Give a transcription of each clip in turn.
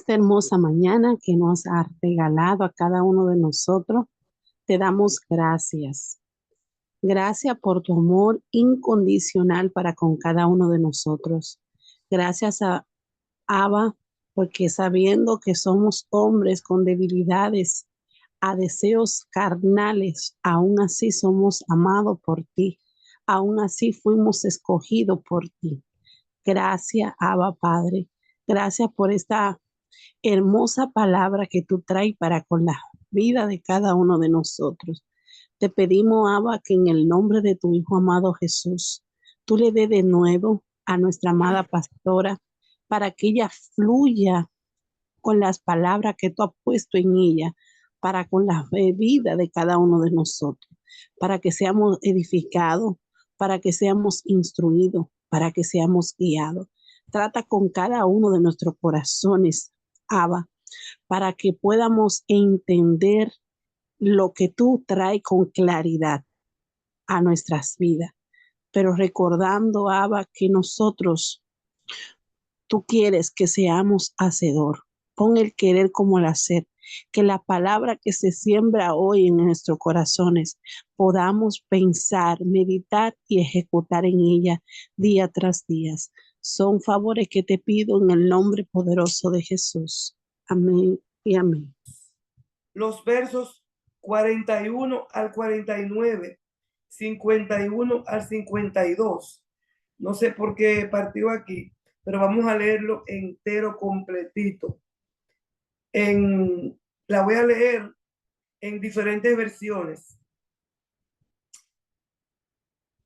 esta hermosa mañana que nos ha regalado a cada uno de nosotros. Te damos gracias. Gracias por tu amor incondicional para con cada uno de nosotros. Gracias a Abba, porque sabiendo que somos hombres con debilidades, a deseos carnales, aún así somos amados por ti. Aún así fuimos escogidos por ti. Gracias, Abba Padre. Gracias por esta hermosa palabra que tú traes para con la vida de cada uno de nosotros. Te pedimos, Abba, que en el nombre de tu Hijo amado Jesús, tú le dé de nuevo a nuestra amada pastora para que ella fluya con las palabras que tú has puesto en ella, para con la vida de cada uno de nosotros, para que seamos edificados, para que seamos instruidos, para que seamos guiados. Trata con cada uno de nuestros corazones, Abba, para que podamos entender lo que tú traes con claridad a nuestras vidas. Pero recordando, Abba, que nosotros, tú quieres que seamos hacedor. Pon el querer como el hacer. Que la palabra que se siembra hoy en nuestros corazones podamos pensar, meditar y ejecutar en ella día tras día. Son favores que te pido en el nombre poderoso de Jesús. Amén y amén. Los versos 41 al 49, 51 al 52. No sé por qué partió aquí, pero vamos a leerlo entero, completito. La voy a leer en diferentes versiones.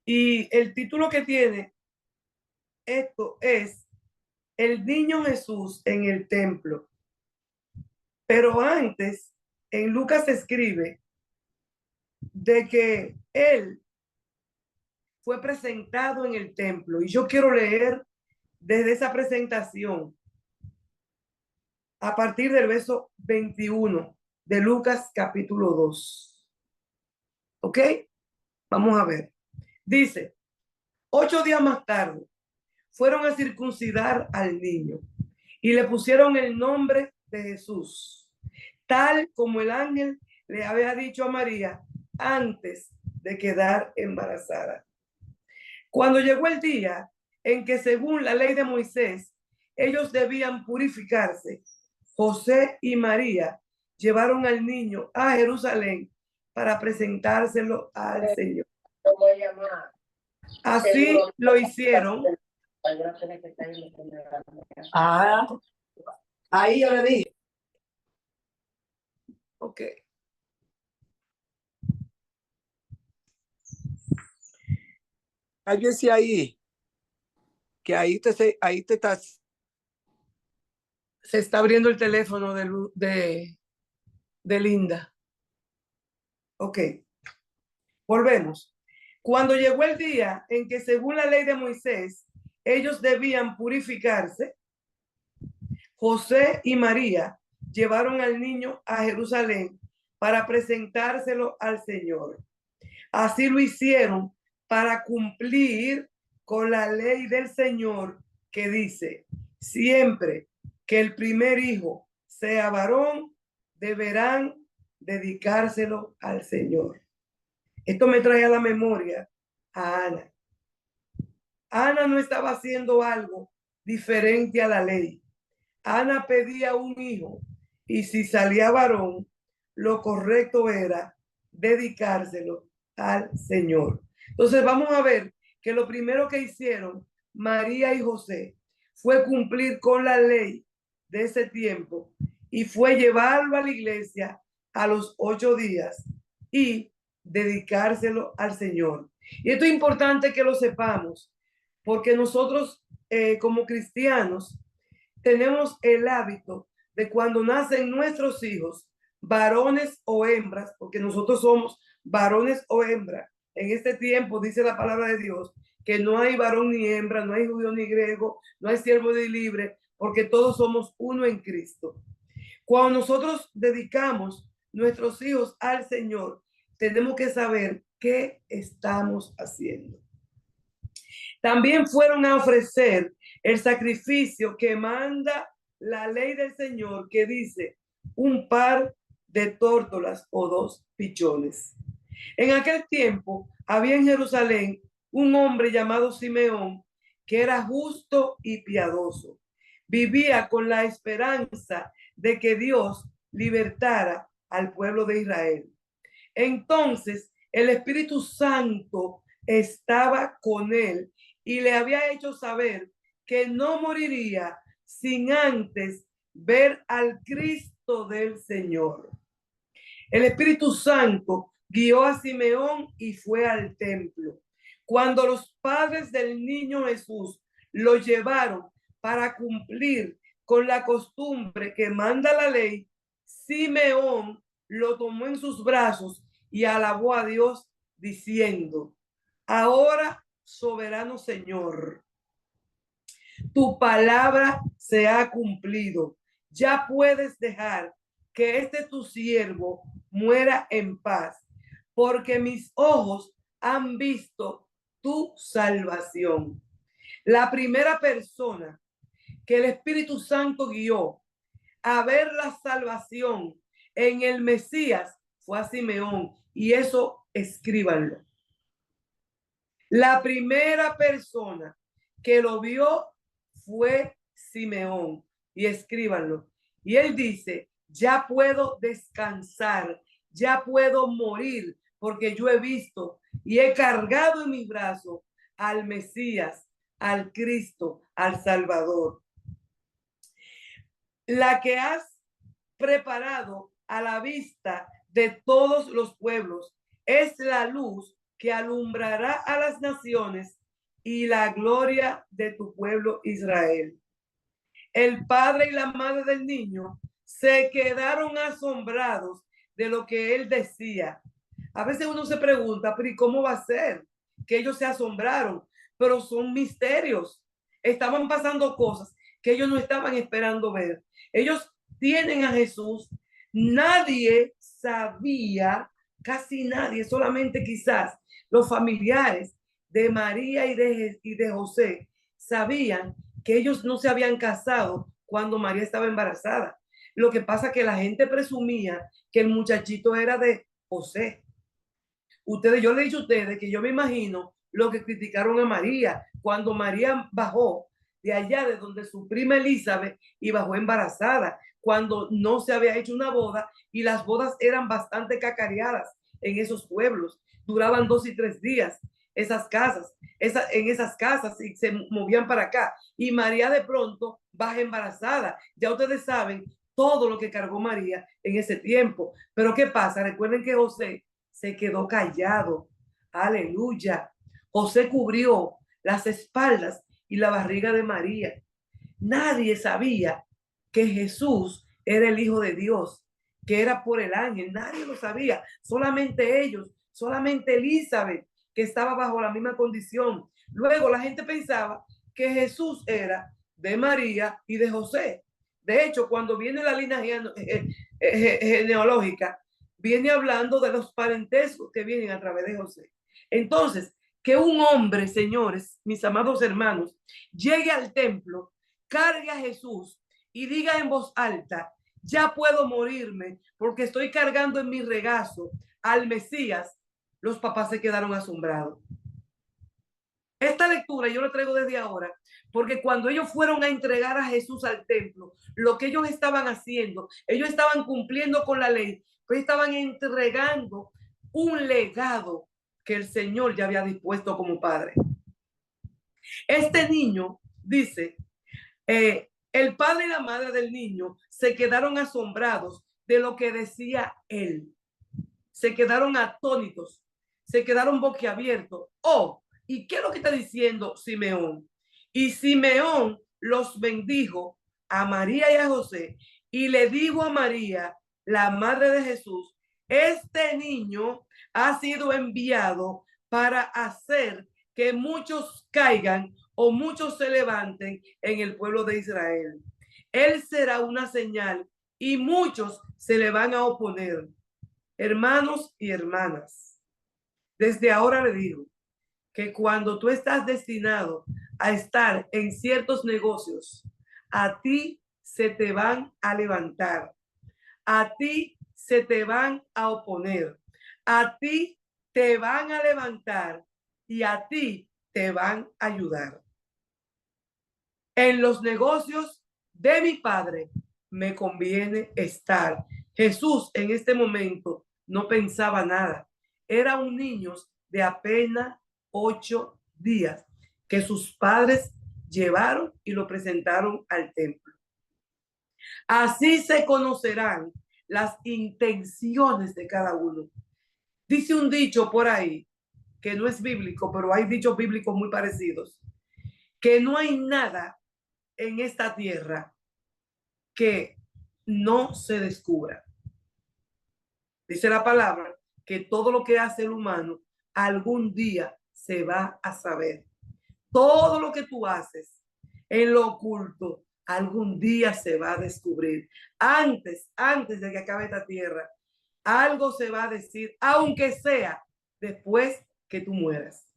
Y el título que tiene esto es El niño Jesús en el templo. Pero antes, en Lucas escribe de que él fue presentado en el templo. Y yo quiero leer desde esa presentación a partir del verso 21 de Lucas capítulo 2. ¿Ok? Vamos a ver. Dice, 8 días más tarde, fueron a circuncidar al niño y le pusieron el nombre de Jesús, tal como el ángel le había dicho a María antes de quedar embarazada. Cuando llegó el día en que, según la ley de Moisés, ellos debían purificarse, José y María llevaron al niño a Jerusalén para presentárselo al Señor. Así lo hicieron. Ahí yo le dije. Ok. Alguien sí ahí, que ahí te estás. Se está abriendo el teléfono de Linda. Ok. Volvemos. Cuando llegó el día en que, según la ley de Moisés, ellos debían purificarse, José y María llevaron al niño a Jerusalén para presentárselo al Señor. Así lo hicieron para cumplir con la ley del Señor que dice, siempre que el primer hijo sea varón, deberán dedicárselo al Señor. Esto me trae a la memoria a Ana. Ana no estaba haciendo algo diferente a la ley. Ana pedía un hijo y si salía varón, lo correcto era dedicárselo al Señor. Entonces vamos a ver que lo primero que hicieron María y José fue cumplir con la ley de ese tiempo y fue llevarlo a la iglesia a los 8 días y dedicárselo al Señor. Y esto es importante que lo sepamos, porque nosotros como cristianos tenemos el hábito de cuando nacen nuestros hijos, varones o hembras, porque nosotros somos varones o hembras. En este tiempo dice la palabra de Dios que no hay varón ni hembra, no hay judío ni griego, no hay siervo ni libre, porque todos somos uno en Cristo. Cuando nosotros dedicamos nuestros hijos al Señor, tenemos que saber qué estamos haciendo. También fueron a ofrecer el sacrificio que manda la ley del Señor que dice un par de tórtolas o 2 pichones. En aquel tiempo había en Jerusalén un hombre llamado Simeón que era justo y piadoso. Vivía con la esperanza de que Dios libertara al pueblo de Israel. Entonces el Espíritu Santo estaba con él y le había hecho saber que no moriría sin antes ver al Cristo del Señor. El Espíritu Santo guió a Simeón y fue al templo. Cuando los padres del niño Jesús lo llevaron para cumplir con la costumbre que manda la ley, Simeón lo tomó en sus brazos y alabó a Dios diciendo: ahora, soberano Señor, tu palabra se ha cumplido. Ya puedes dejar que este tu siervo muera en paz, porque mis ojos han visto tu salvación. La primera persona que el Espíritu Santo guió a ver la salvación en el Mesías fue a Simeón, y eso escríbanlo. La primera persona que lo vio fue Simeón, y escríbanlo. Y él dice: ya puedo descansar, ya puedo morir, porque yo he visto y he cargado en mis brazos al Mesías, al Cristo, al Salvador. La que has preparado a la vista de todos los pueblos es la luz que alumbrará a las naciones y la gloria de tu pueblo Israel. El padre y la madre del niño se quedaron asombrados de lo que él decía. A veces uno se pregunta, pero ¿y cómo va a ser? Que ellos se asombraron, pero son misterios. Estaban pasando cosas que ellos no estaban esperando ver. Ellos tienen a Jesús. Nadie sabía, casi nadie, solamente quizás los familiares de María y de José sabían que ellos no se habían casado cuando María estaba embarazada. Lo que pasa es que la gente presumía que el muchachito era de José. Yo le he dicho a ustedes que yo me imagino lo que criticaron a María cuando María bajó de allá de donde su prima Elizabeth y bajó embarazada, cuando no se había hecho una boda, y las bodas eran bastante cacareadas en esos pueblos, duraban 2 y 3 días esas casas, en esas casas, y se movían para acá, y María de pronto baja embarazada. Ya ustedes saben todo lo que cargó María en ese tiempo. Pero ¿qué pasa? Recuerden que José se quedó callado. Aleluya. José cubrió las espaldas y la barriga de María. Nadie sabía que Jesús era el Hijo de Dios, que era por el ángel. Nadie lo sabía. Solamente ellos, solamente Elizabeth, que estaba bajo la misma condición. Luego la gente pensaba que Jesús era de María y de José. De hecho, cuando viene la línea genealógica, viene hablando de los parentescos que vienen a través de José. Entonces, que un hombre, señores, mis amados hermanos, llegue al templo, cargue a Jesús y diga en voz alta: ya puedo morirme porque estoy cargando en mi regazo al Mesías. Los papás se quedaron asombrados. Esta lectura yo la traigo desde ahora, porque cuando ellos fueron a entregar a Jesús al templo, lo que ellos estaban haciendo, ellos estaban cumpliendo con la ley, pero estaban entregando un legado que el Señor ya había dispuesto como padre. Este niño, dice, el padre y la madre del niño se quedaron asombrados de lo que decía él. Se quedaron atónitos, se quedaron boquiabiertos. Oh, ¿y qué es lo que está diciendo Simeón? Y Simeón los bendijo a María y a José, y le dijo a María, la madre de Jesús: este niño ha sido enviado para hacer que muchos caigan o muchos se levanten en el pueblo de Israel. Él será una señal y muchos se le van a oponer. Hermanos y hermanas, desde ahora le digo que cuando tú estás destinado a estar en ciertos negocios, a ti se te van a levantar, a ti se te van a oponer, a ti te van a levantar y a ti te van a ayudar. En los negocios de mi Padre me conviene estar. Jesús en este momento no pensaba nada. Era un niño de apenas 8 días que sus padres llevaron y lo presentaron al templo. Así se conocerán las intenciones de cada uno. Dice un dicho por ahí que no es bíblico, pero hay dichos bíblicos muy parecidos, que no hay nada en esta tierra que no se descubra. Dice la palabra que todo lo que hace el humano algún día se va a saber. Todo lo que tú haces en lo oculto algún día se va a descubrir. Antes de que acabe esta tierra, algo se va a decir, aunque sea después que tú mueras.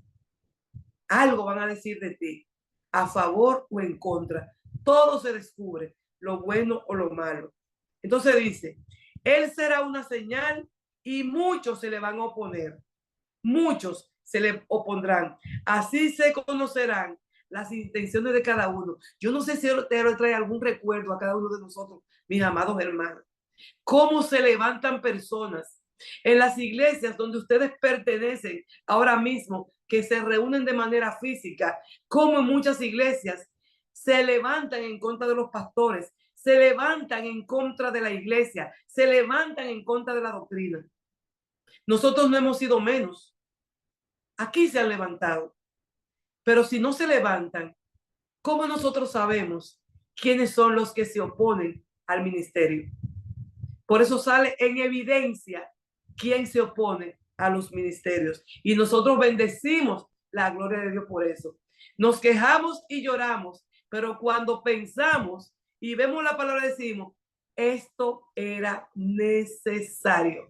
Algo van a decir de ti, a favor o en contra. Todo se descubre, lo bueno o lo malo. Entonces dice, él será una señal y muchos se le van a oponer. Muchos se le opondrán. Así se conocerán las intenciones de cada uno. Yo no sé si te trae algún recuerdo a cada uno de nosotros, mis amados hermanos. Cómo se levantan personas en las iglesias donde ustedes pertenecen ahora mismo, que se reúnen de manera física, como en muchas iglesias se levantan en contra de los pastores, se levantan en contra de la iglesia, se levantan en contra de la doctrina. Nosotros no hemos sido menos. Aquí se han levantado. Pero si no se levantan, ¿cómo nosotros sabemos quiénes son los que se oponen al ministerio? Por eso sale en evidencia quién se opone a los ministerios. Y nosotros bendecimos la gloria de Dios por eso. Nos quejamos y lloramos, pero cuando pensamos y vemos la palabra decimos, esto era necesario.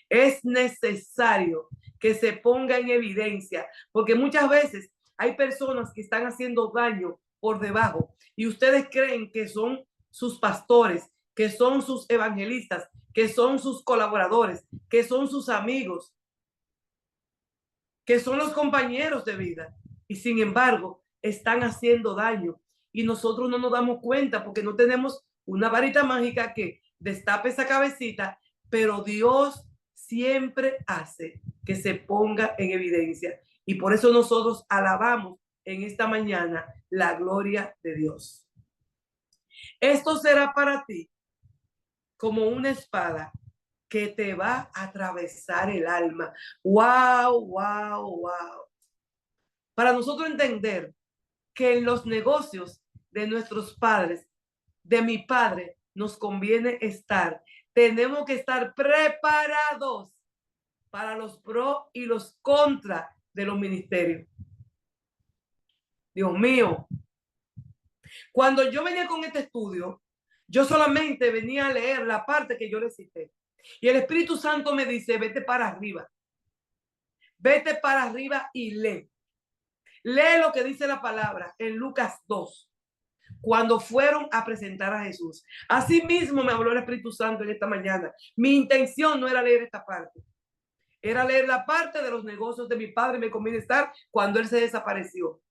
Es necesario que se ponga en evidencia, porque muchas veces hay personas que están haciendo daño por debajo y ustedes creen que son sus pastores, que son sus evangelistas, que son sus colaboradores, que son sus amigos, que son los compañeros de vida. Y sin embargo, están haciendo daño. Y nosotros no nos damos cuenta porque no tenemos una varita mágica que destape esa cabecita, pero Dios siempre hace que se ponga en evidencia. Y por eso nosotros alabamos en esta mañana la gloria de Dios. Esto será para ti como una espada que te va a atravesar el alma. ¡Wow, wow, wow! Para nosotros entender que en los negocios de nuestros padres, de mi padre, nos conviene estar. Tenemos que estar preparados para los pros y los contras de los ministerios. Dios mío, cuando yo venía con este estudio, yo solamente venía a leer la parte que yo le cité. Y el Espíritu Santo me dice, vete para arriba. Vete para arriba y lee. Lee lo que dice la palabra en Lucas 2, cuando fueron a presentar a Jesús. Así mismo me habló el Espíritu Santo en esta mañana. Mi intención no era leer esta parte. Era leer la parte de los negocios de mi padre. Me conviene estar cuando él se desapareció.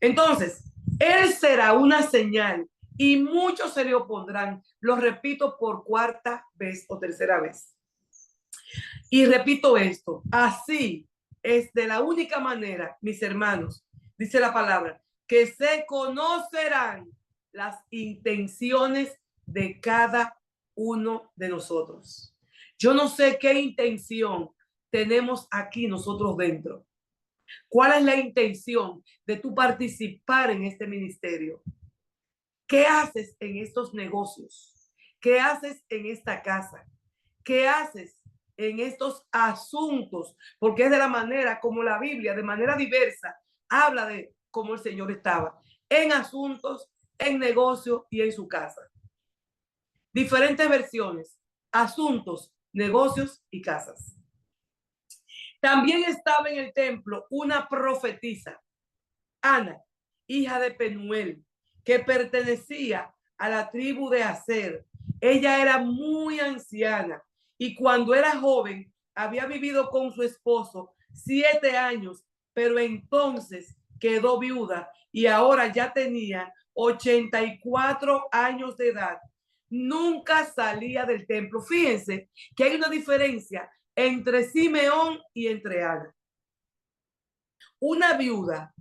Entonces, él será una señal y muchos se le opondrán. Lo repito por cuarta vez o tercera vez. Y repito esto, así es de la única manera, mis hermanos, dice la palabra, que se conocerán las intenciones de cada uno de nosotros. Yo no sé qué intención tenemos aquí nosotros dentro. ¿Cuál es la intención de tú participar en este ministerio? ¿Qué haces en estos negocios? ¿Qué haces en esta casa? ¿Qué haces en estos asuntos? Porque es de la manera como la Biblia, de manera diversa, habla de cómo el Señor estaba en asuntos, en negocio y en su casa. Diferentes versiones, asuntos, negocios y casas. También estaba en el templo una profetisa, Ana, hija de Penuel, que pertenecía a la tribu de Aser. Ella era muy anciana y cuando era joven había vivido con su esposo 7 años, pero entonces quedó viuda y ahora ya tenía 84 años de edad. Nunca salía del templo. Fíjense que hay una diferencia entre Simeón y entre Ana. Una viuda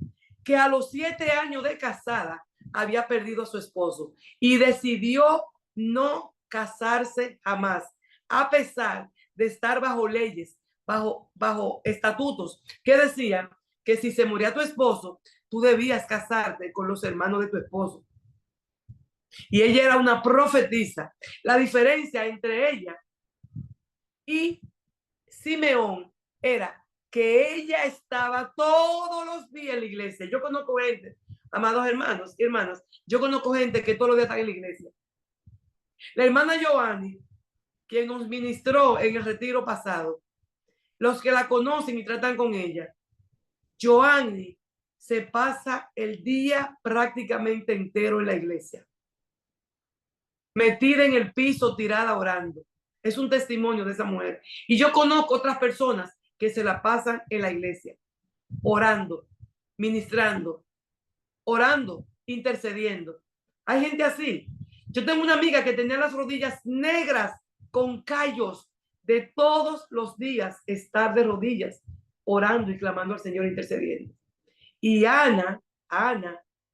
que a los 7 años de casada había perdido a su esposo y decidió no casarse jamás, a pesar de estar bajo leyes, bajo estatutos que decían que si se moría tu esposo, tú debías casarte con los hermanos de tu esposo. Y ella era una profetisa. La diferencia entre ella y Simeón era que ella estaba todos los días en la iglesia. Yo conozco gente, amados hermanos y hermanas, yo conozco gente que todos los días está en la iglesia. La hermana Joanny, quien nos ministró en el retiro pasado, los que la conocen y tratan con ella, Joanny se pasa el día prácticamente entero en la iglesia, metida en el piso, tirada orando. Es un testimonio de esa mujer. Y yo conozco otras personas que se la pasan en la iglesia, orando, ministrando, orando, intercediendo. Hay gente así. Yo tengo una amiga que tenía las rodillas negras con callos de todos los días estar de rodillas, orando y clamando al Señor, intercediendo. Y Ana,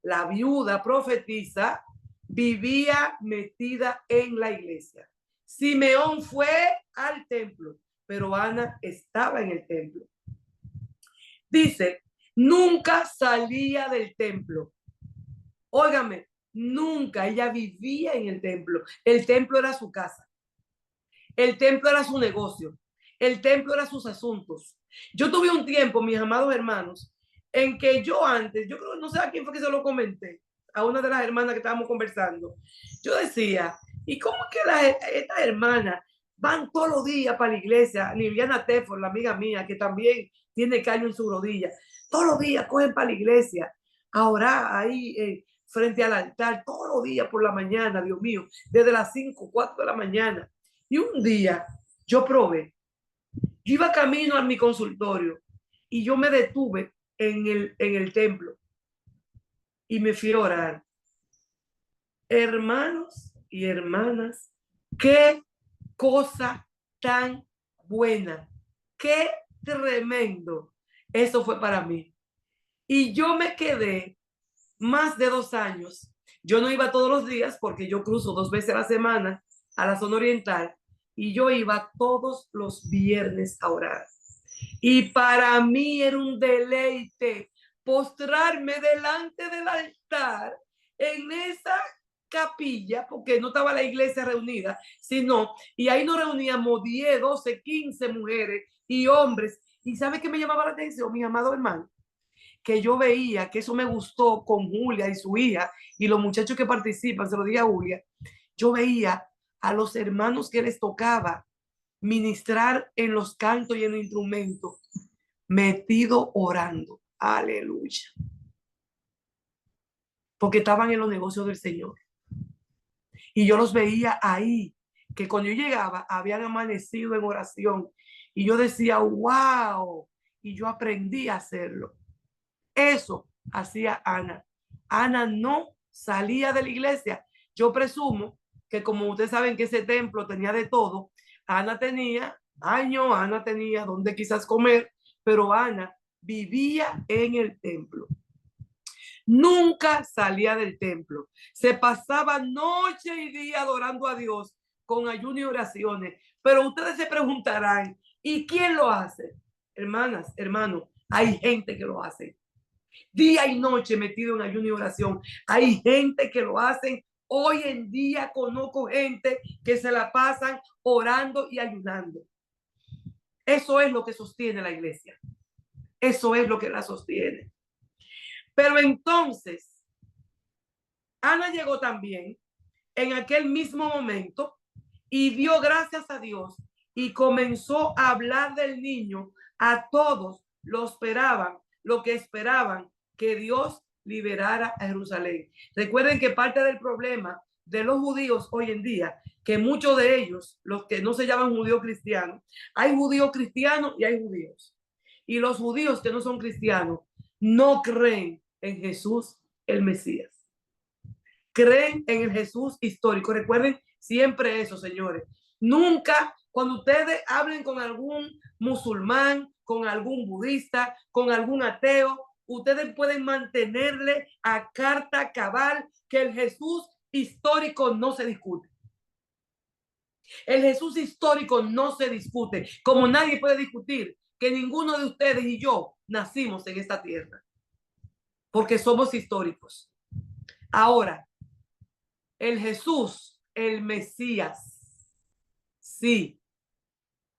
la viuda profetisa, vivía metida en la iglesia. Simeón fue al templo, pero Ana estaba en el templo. Dice, nunca salía del templo. Óigame, nunca. Ella vivía en el templo. El templo era su casa. El templo era su negocio. El templo era sus asuntos. Yo tuve un tiempo, mis amados hermanos, en que yo antes, yo creo, no sé a quién fue que se lo comenté, a una de las hermanas que estábamos conversando, yo decía, ¿y cómo es que estas hermanas van todos los días para la iglesia? Liliana Teford, la amiga mía, que también tiene callo en su rodilla, todos los días cogen para la iglesia a orar ahí frente al altar, todos los días por la mañana, Dios mío, desde las 5, 4 de la mañana. Y un día yo probé, yo iba camino a mi consultorio y yo me detuve en el templo y me fui a orar. Hermanos y hermanas, qué cosa tan buena, qué tremendo. Eso fue para mí. Y yo me quedé más de 2 años. Yo no iba todos los días porque yo cruzo 2 veces a la semana a la zona oriental y yo iba todos los viernes a orar. Y para mí era un deleite postrarme delante del altar en esa capilla, porque no estaba la iglesia reunida, sino, y ahí nos reuníamos 10, 12, 15 mujeres y hombres. ¿Y sabe qué me llamaba la atención, mi amado hermano? Que yo veía, que eso me gustó con Julia y su hija y los muchachos que participan, se lo dije a Julia, yo veía a los hermanos que les tocaba ministrar en los cantos y en los instrumentos, metido orando. Aleluya. Porque estaban en los negocios del Señor. Y yo los veía ahí, que cuando yo llegaba, habían amanecido en oración. Y yo decía, wow. Y yo aprendí a hacerlo. Eso hacía Ana. Ana no salía de la iglesia. Yo presumo que como ustedes saben que ese templo tenía de todo, Ana tenía baño, Ana tenía donde quizás comer, pero Ana vivía en el templo. Nunca salía del templo. Se pasaba noche y día adorando a Dios con ayuno y oraciones. Pero ustedes se preguntarán, ¿y quién lo hace? Hermanas, hermanos, hay gente que lo hace. Día y noche metido en ayuno y oración. Hay gente que lo hacen. Hoy en día conozco gente que se la pasan orando y ayunando. Eso es lo que sostiene la iglesia. Eso es lo que la sostiene. Pero entonces, Ana llegó también en aquel mismo momento y dio gracias a Dios y comenzó a hablar del niño a todos los que esperaban que Dios liberara a Jerusalén. Recuerden que parte del problema de los judíos hoy en día, que muchos de ellos, los que no se llaman judíos cristianos, hay judíos cristianos y hay judíos. Y los judíos que no son cristianos no creen en Jesús el Mesías. Creen en el Jesús histórico. Recuerden siempre eso, señores. Nunca, cuando ustedes hablen con algún musulmán, con algún budista, con algún ateo, ustedes pueden mantenerle a carta cabal que el Jesús histórico no se discute. El Jesús histórico no se discute, como nadie puede discutir que ninguno de ustedes y yo nacimos en esta tierra, porque somos históricos. Ahora, el Jesús, el Mesías, sí,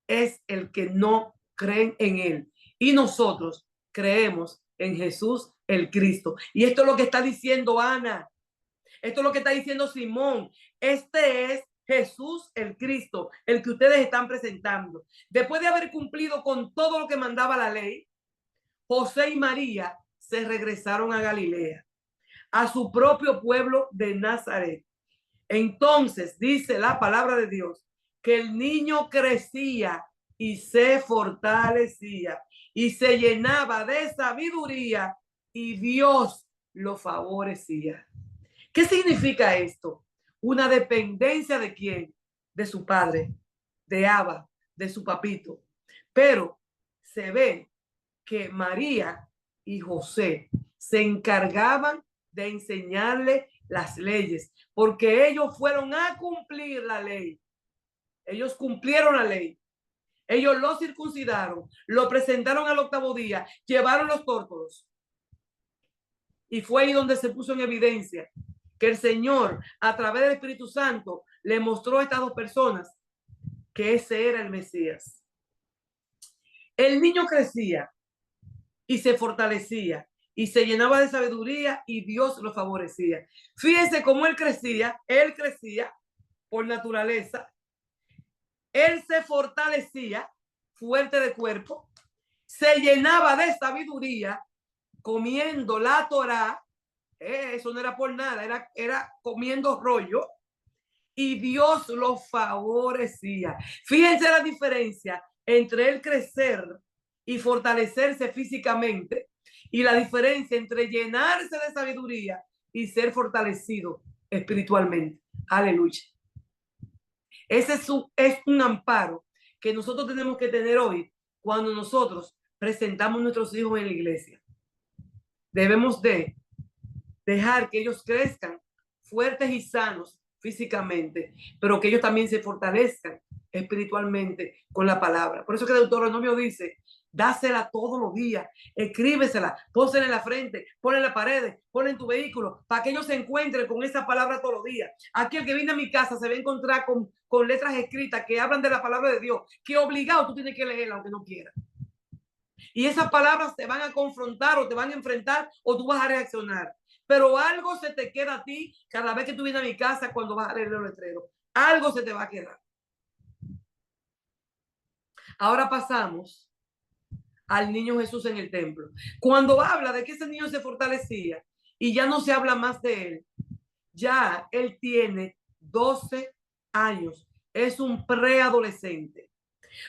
es el que no creen en él. Y nosotros creemos en Jesús, el Cristo. Y esto es lo que está diciendo Ana. Esto es lo que está diciendo Simón. Este es Jesús, el Cristo, el que ustedes están presentando. Después de haber cumplido con todo lo que mandaba la ley, José y María se regresaron a Galilea, a su propio pueblo de Nazaret. Entonces dice la palabra de Dios que el niño crecía y se fortalecía y se llenaba de sabiduría y Dios lo favorecía. ¿Qué significa esto? Una dependencia de quién? De su padre, de Abba, de su papito. Pero se ve que María y José se encargaban de enseñarle las leyes, porque ellos fueron a cumplir la ley. Ellos cumplieron la ley. Ellos lo circuncidaron, lo presentaron al octavo día, llevaron los tórtolos. Y fue ahí donde se puso en evidencia que el Señor, a través del Espíritu Santo, le mostró a estas dos personas que ese era el Mesías. El niño crecía y se fortalecía y se llenaba de sabiduría y Dios lo favorecía. Fíjense cómo él crecía por naturaleza. Él se fortalecía, fuerte de cuerpo, se llenaba de sabiduría, comiendo la Torá. Eso no era por nada, era comiendo rollo. Y Dios lo favorecía. Fíjense la diferencia entre el crecer y fortalecerse físicamente y la diferencia entre llenarse de sabiduría y ser fortalecido espiritualmente. Aleluya. Ese es un amparo que nosotros tenemos que tener hoy cuando nosotros presentamos a nuestros hijos en la iglesia. Debemos de dejar que ellos crezcan fuertes y sanos físicamente, pero que ellos también se fortalezcan espiritualmente con la palabra. Por eso que Deuteronomio dice, dásela todos los días, escríbesela, pónsela en la frente, ponla en la pared, ponla en tu vehículo, para que ellos se encuentren con esa palabra todos los días. Aquí el que viene a mi casa se va a encontrar con letras escritas que hablan de la palabra de Dios, que obligado tú tienes que leerla aunque no quieras. Y esas palabras te van a confrontar o te van a enfrentar o tú vas a reaccionar. Pero algo se te queda a ti cada vez que tú vienes a mi casa cuando vas a leer el letrero. Algo se te va a quedar. Ahora pasamos al niño Jesús en el templo. Cuando habla de que ese niño se fortalecía y ya no se habla más de él, ya él tiene 12 años. Es un preadolescente.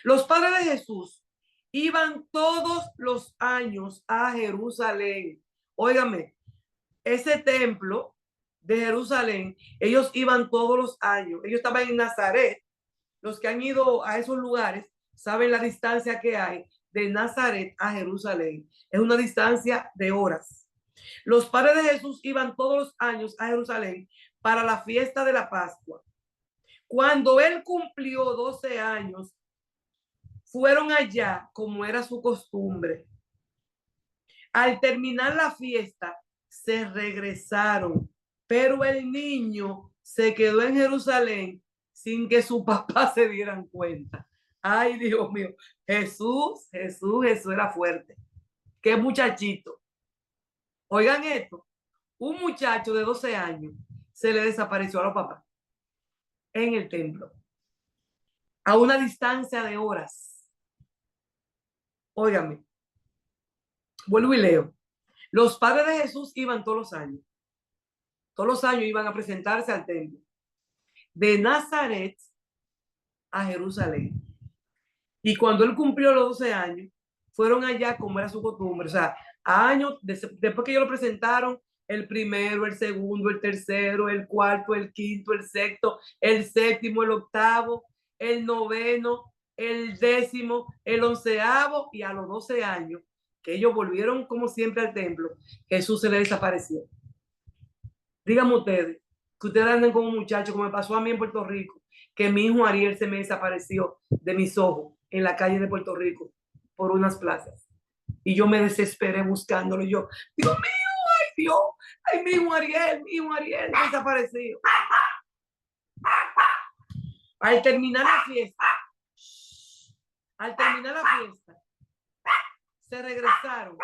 Los padres de Jesús iban todos los años a Jerusalén. Óigame, ese templo de Jerusalén, ellos iban todos los años. Ellos estaban en Nazaret. Los que han ido a esos lugares saben la distancia que hay de Nazaret a Jerusalén. Es una distancia de horas. Los padres de Jesús iban todos los años a Jerusalén para la fiesta de la Pascua. Cuando él cumplió 12 años, fueron allá como era su costumbre. Al terminar la fiesta, se regresaron, pero el niño se quedó en Jerusalén sin que su papá se dieran cuenta. Ay, Dios mío, Jesús era fuerte. Qué muchachito. Oigan esto, un muchacho de 12 años se le desapareció a los papás en el templo, a una distancia de horas. Óigame, vuelvo y leo. Los padres de Jesús iban todos los años. Todos los años iban a presentarse al templo. de Nazaret a Jerusalén. Y cuando él cumplió los 12 años, fueron allá como era su costumbre. O sea, años, después que ellos lo presentaron, el primero, el segundo, el tercero, el cuarto, el quinto, el sexto, el séptimo, el octavo, el noveno, el décimo, el onceavo, y a los 12 años, que ellos volvieron como siempre al templo, Jesús se le desapareció. Díganme ustedes, que ustedes anden como un muchacho, como me pasó a mí en Puerto Rico, que mi hijo Ariel se me desapareció de mis ojos en la calle de Puerto Rico por unas plazas. Y yo me desesperé buscándolo. Y yo, Dios mío, ay Dios, ay mi hijo Ariel desaparecido. Al terminar la fiesta, se regresaron.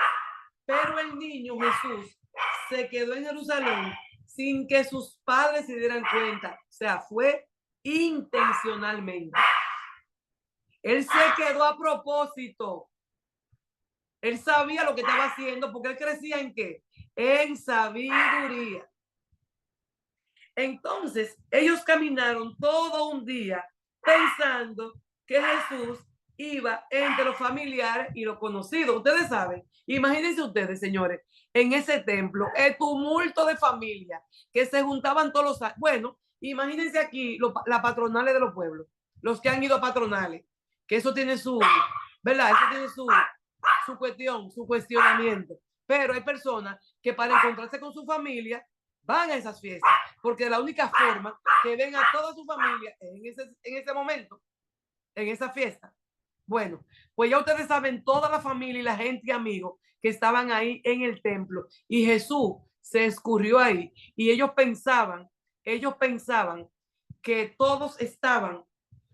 Pero el niño Jesús se quedó en Jerusalén sin que sus padres se dieran cuenta. O sea, fue intencionalmente. Él se quedó a propósito. Él sabía lo que estaba haciendo porque él crecía ¿en qué? En sabiduría. Entonces, ellos caminaron todo un día pensando que Jesús iba entre los familiares y los conocidos. Ustedes saben, imagínense ustedes, señores, en ese templo, el tumulto de familia que se juntaban todos los años. Bueno, imagínense aquí las patronales de los pueblos, los que han ido a patronales, que eso tiene su, ¿verdad? Eso tiene su cuestión, su cuestionamiento. Pero hay personas que para encontrarse con su familia van a esas fiestas, porque la única forma que ven a toda su familia en ese momento, en esa fiesta. Bueno, pues ya ustedes saben toda la familia y la gente y amigos que estaban ahí en el templo, y Jesús se escurrió ahí, y ellos pensaban que todos estaban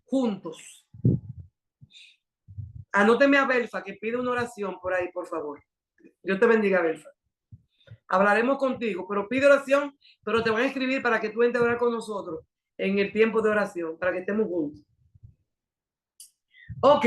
juntos. Anóteme a Belfa, que pide una oración por ahí, por favor. Dios te bendiga, Belfa. Hablaremos contigo, pero pide oración, pero te van a escribir para que tú entres a orar con nosotros en el tiempo de oración, para que estemos juntos. Ok.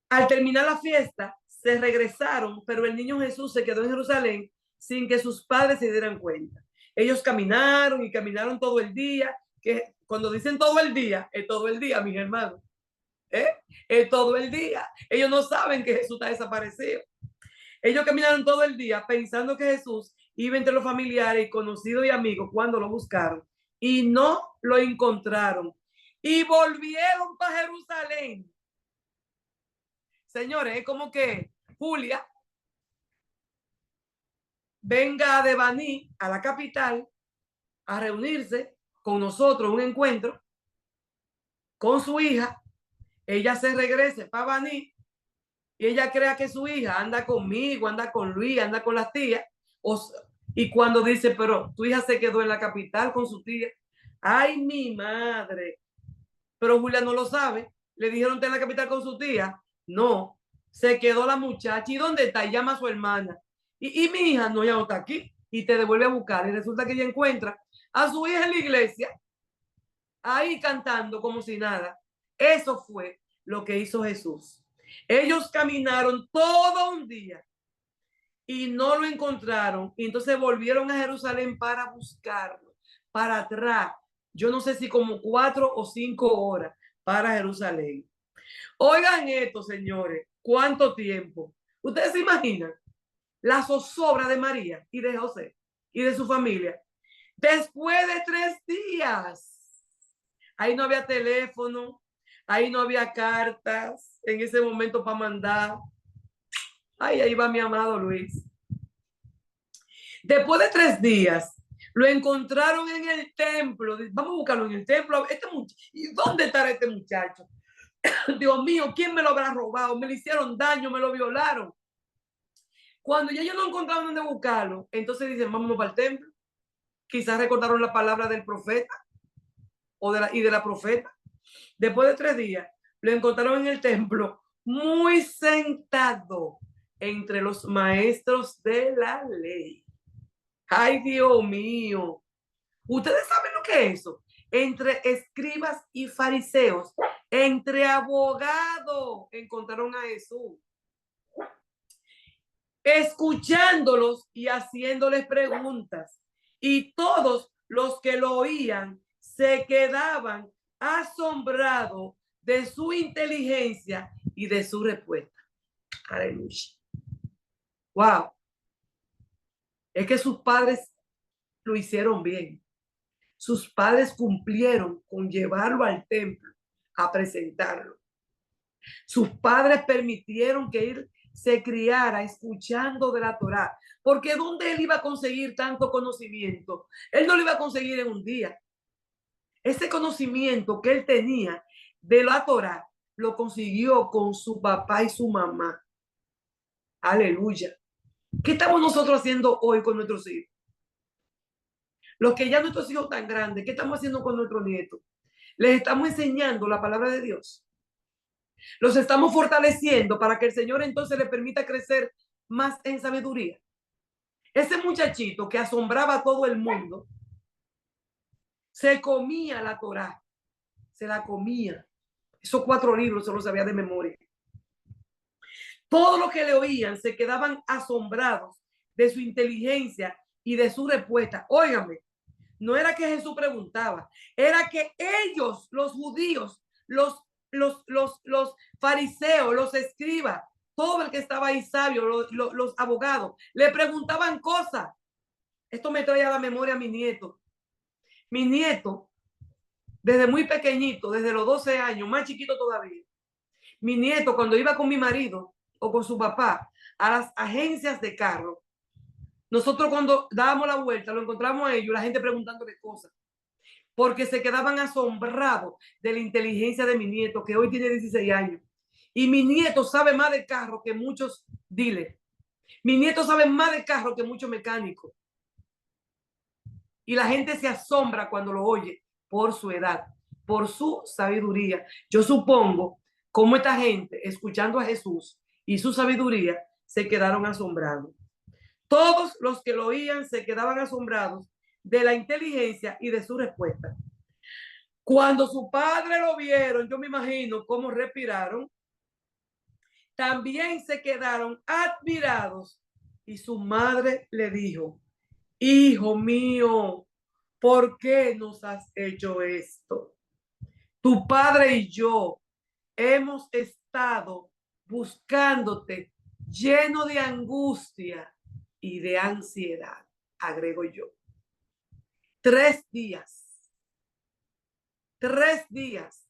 Al terminar la fiesta, se regresaron, pero el niño Jesús se quedó en Jerusalén sin que sus padres se dieran cuenta. Ellos caminaron y caminaron todo el día, que cuando dicen todo el día, es todo el día, mis hermanos. Es todo el día. Ellos no saben que Jesús está desaparecido. Ellos caminaron todo el día pensando que Jesús iba entre los familiares, conocidos y amigos cuando lo buscaron y no lo encontraron. Y volvieron para Jerusalén. Señores, es como que Julia venga de Baní a la capital a reunirse con nosotros, un encuentro con su hija. Ella se regrese para Baní y ella crea que su hija anda conmigo, anda con Luis, anda con las tías. Y cuando dice, pero tu hija se quedó en la capital con su tía. Ay, mi madre. Pero Julia no lo sabe. Le dijeron, está en la capital con su tía. No, se quedó la muchacha. ¿Y dónde está? Y llama a su hermana. Y mi hija no, ya no está aquí. Y te devuelve a buscar. Y resulta que ella encuentra a su hija en la iglesia, ahí cantando como si nada. Eso fue lo que hizo Jesús. Ellos caminaron todo un día y no lo encontraron. Y entonces volvieron a Jerusalén para buscarlo, para atrás. Yo no sé si como 4 o 5 horas para Jerusalén. Oigan esto, señores, ¿cuánto tiempo? Ustedes se imaginan la zozobra de María y de José y de su familia después de 3 días. Ahí no había teléfono, ahí no había cartas en ese momento para mandar. Ay, ahí va mi amado Luis. Después de 3 días, lo encontraron en el templo. Vamos a buscarlo en el templo. ¿Y dónde está este muchacho? Dios mío, ¿quién me lo habrá robado? Me le hicieron daño, me lo violaron. Cuando ya ellos no encontraron dónde buscarlo, entonces dicen, vamos para el templo. Quizás recordaron la palabra del profeta y de la profeta. Después de 3 días, lo encontraron en el templo, muy sentado entre los maestros de la ley. Ay, Dios mío. ¿Ustedes saben lo que es eso? Entre escribas y fariseos, entre abogados, encontraron a Jesús, escuchándolos y haciéndoles preguntas. Y todos los que lo oían se quedaban asombrados de su inteligencia y de su respuesta. Aleluya. Wow. Es que sus padres lo hicieron bien. Sus padres cumplieron con llevarlo al templo a presentarlo. Sus padres permitieron que él se criara escuchando de la Torá. Porque ¿dónde él iba a conseguir tanto conocimiento? Él no lo iba a conseguir en un día. Ese conocimiento que él tenía de la Torá lo consiguió con su papá y su mamá. Aleluya. ¿Qué estamos nosotros haciendo hoy con nuestros hijos? Los que ya nuestros hijos tan grandes, ¿qué estamos haciendo con nuestros nietos? Les estamos enseñando la palabra de Dios. Los estamos fortaleciendo para que el Señor entonces le permita crecer más en sabiduría. Ese muchachito que asombraba a todo el mundo, se comía la Torá, se la comía. Esos 4 libros se los sabía de memoria. Todos los que le oían se quedaban asombrados de su inteligencia y de su respuesta. Óigame, no era que Jesús preguntaba, era que ellos, los judíos, los fariseos, los escribas, todo el que estaba ahí sabio, los abogados, le preguntaban cosas. Esto me trae a la memoria a mi nieto. Mi nieto, desde muy pequeñito, desde los 12 años, más chiquito todavía, mi nieto cuando iba con mi marido o con su papá a las agencias de carro, nosotros cuando dábamos la vuelta, lo encontramos a ellos, la gente preguntándole cosas, porque se quedaban asombrados de la inteligencia de mi nieto, que hoy tiene 16 años. Y mi nieto sabe más de carro que muchos dealers. Mi nieto sabe más de carro que muchos mecánicos. Y la gente se asombra cuando lo oye por su edad, por su sabiduría. Yo supongo cómo esta gente, escuchando a Jesús y su sabiduría, se quedaron asombrados. Todos los que lo oían se quedaban asombrados de la inteligencia y de su respuesta. Cuando su padre lo vieron, yo me imagino cómo respiraron, también se quedaron admirados. Y su madre le dijo: hijo mío, ¿por qué nos has hecho esto? Tu padre y yo hemos estado buscándote lleno de angustia y de ansiedad, agrego yo. 3 días. 3 días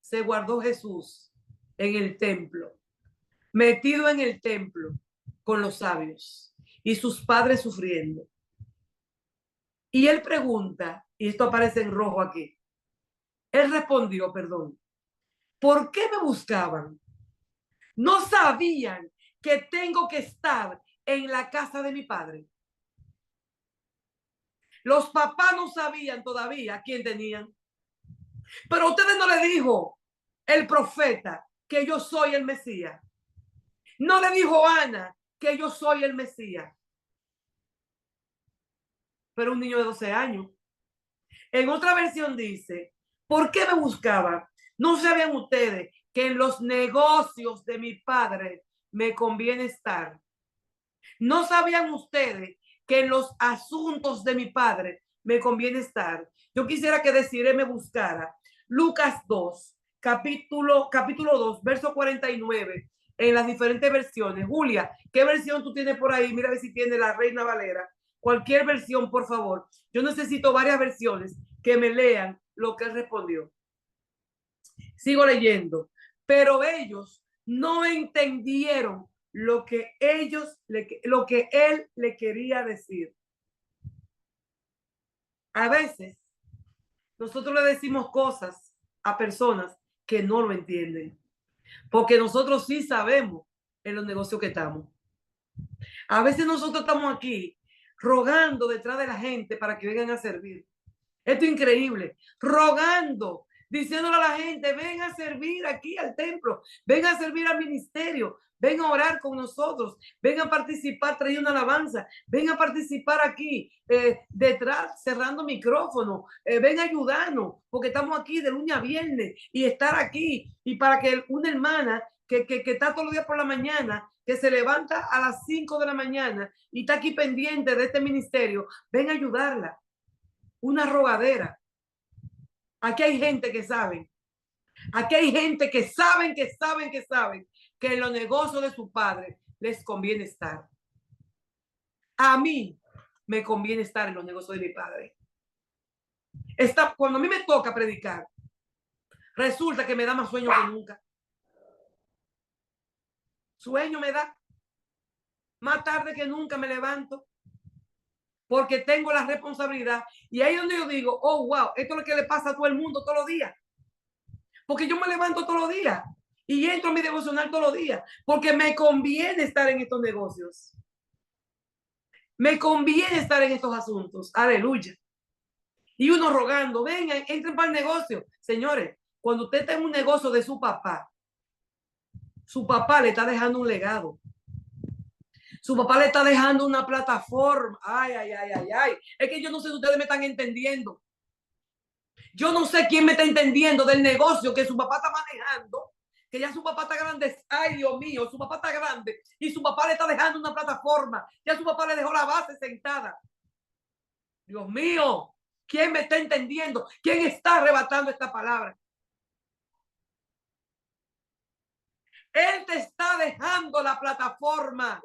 se guardó Jesús en el templo, metido en el templo con los sabios y sus padres sufriendo. Y él pregunta, y esto aparece en rojo aquí, él respondió, perdón, ¿por qué me buscaban? ¿No sabían que tengo que estar en la casa de mi padre? Los papás no sabían todavía quién tenían. Pero a ustedes no le dijo el profeta que yo soy el Mesías. No le dijo Ana que yo soy el Mesías. Pero un niño de 12 años. En otra versión dice, ¿por qué me buscaban? ¿No sabían ustedes que en los negocios de mi padre me conviene estar? ¿No sabían ustedes que en los asuntos de mi padre me conviene estar? Yo quisiera que Desiree me buscara Lucas 2, capítulo 2, verso 49, en las diferentes versiones. Julia, ¿qué versión tú tienes por ahí? Mira a ver si tiene la Reina Valera. Cualquier versión, por favor. Yo necesito varias versiones que me lean lo que él respondió. Sigo leyendo. Pero ellos no entendieron lo que él le quería decir. A veces nosotros le decimos cosas a personas que no lo entienden, porque nosotros sí sabemos en los negocios que estamos. A veces nosotros estamos aquí rogando detrás de la gente para que vengan a servir. Esto es increíble. Rogando, diciéndole a la gente, ven a servir aquí al templo, ven a servir al ministerio, ven a orar con nosotros, ven a participar trayendo una alabanza, ven a participar aquí detrás cerrando micrófono, ven a ayudarnos, porque estamos aquí de lunes a viernes y estar aquí. Y para que una hermana que está todos los días por la mañana, que se levanta a las 5 de la mañana y está aquí pendiente de este ministerio, ven a ayudarla. una rogadera. Aquí hay gente que sabe. Aquí hay gente que saben que en los negocios de su padre les conviene estar. A mí me conviene estar en los negocios de mi padre. Cuando a mí me toca predicar, resulta que me da más sueño que nunca. Sueño me da. Más tarde que nunca me levanto. Porque tengo la responsabilidad. Y ahí es donde yo digo, oh, wow, esto es lo que le pasa a todo el mundo todos los días. Porque yo me levanto todos los días. Y entro a mi devocional todos los días. Porque me conviene estar en estos negocios. Me conviene estar en estos asuntos. Aleluya. Y uno rogando, vengan, entren para el negocio. Señores, cuando usted está en un negocio de su papá le está dejando un legado. Su papá le está dejando una plataforma. Ay. Es que yo no sé si ustedes me están entendiendo. Yo no sé quién me está entendiendo del negocio que su papá está manejando. Que ya su papá está grande. Ay, Dios mío, su papá está grande. Y su papá le está dejando una plataforma. Ya su papá le dejó la base sentada. Dios mío, ¿quién me está entendiendo? ¿Quién está arrebatando esta palabra? Él te está dejando la plataforma.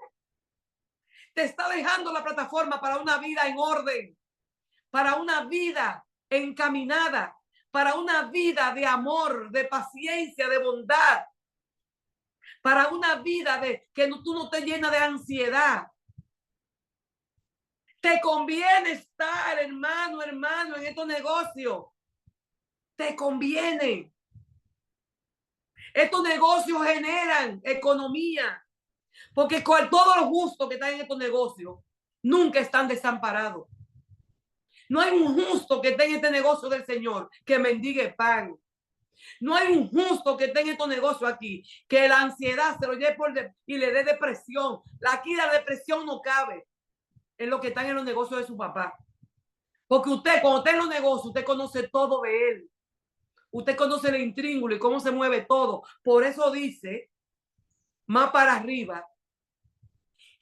Te está dejando la plataforma para una vida en orden, para una vida encaminada, para una vida de amor, de paciencia, de bondad, para una vida de que tú no te llenas de ansiedad. Te conviene estar, hermano, en estos negocios. Te conviene. Estos negocios generan economía, porque con todos los justos que están en estos negocios nunca están desamparados. No hay un justo que esté en este negocio del Señor que mendigue pan. No hay un justo que esté en estos negocios aquí que la ansiedad se lo lleve y le dé depresión. Aquí la depresión no cabe en lo que están en los negocios de su papá. Porque usted, cuando está en los negocios, usted conoce todo de él. Usted conoce el intríngulo y cómo se mueve todo. Por eso dice, más para arriba,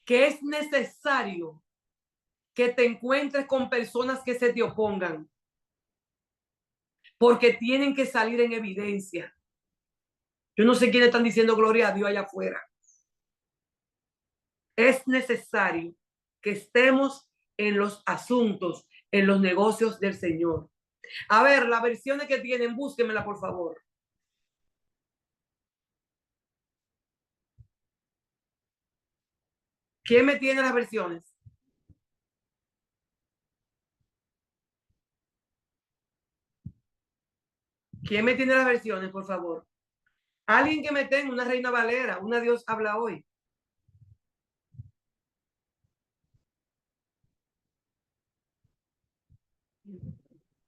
que es necesario que te encuentres con personas que se te opongan. Porque tienen que salir en evidencia. Yo no sé quiénes están diciendo gloria a Dios allá afuera. Es necesario que estemos en los asuntos, en los negocios del Señor. A ver, las versiones que tienen, búsquenmela, por favor. ¿Quién me tiene las versiones? ¿Quién me tiene las versiones, por favor? Alguien que me tenga una Reina Valera, una Dios habla hoy.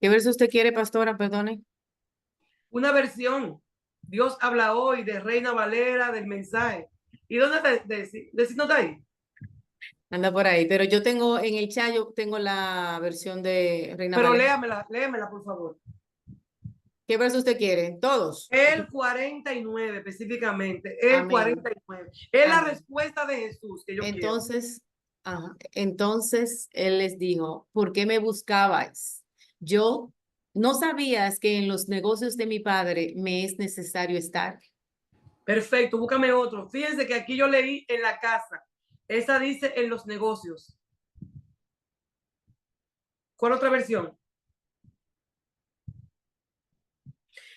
¿Qué verso usted quiere, pastora? Perdone. Una versión, Dios habla hoy, de Reina Valera, del mensaje. ¿Y dónde está? ¿No está ahí? Anda por ahí, pero yo tengo en el chat, yo tengo la versión de Reina Pero Valera. léamela, por favor. ¿Qué verso usted quiere? Todos. El 49 específicamente, el Amén. 49. Es la Amén. respuesta de Jesús que yo Entonces, entonces él les dijo, ¿por qué me buscabais? Yo no sabías que en los negocios de mi padre me es necesario estar. Perfecto, búscame otro. Fíjense que aquí yo leí en la casa. Esa dice en los negocios. ¿Cuál otra versión?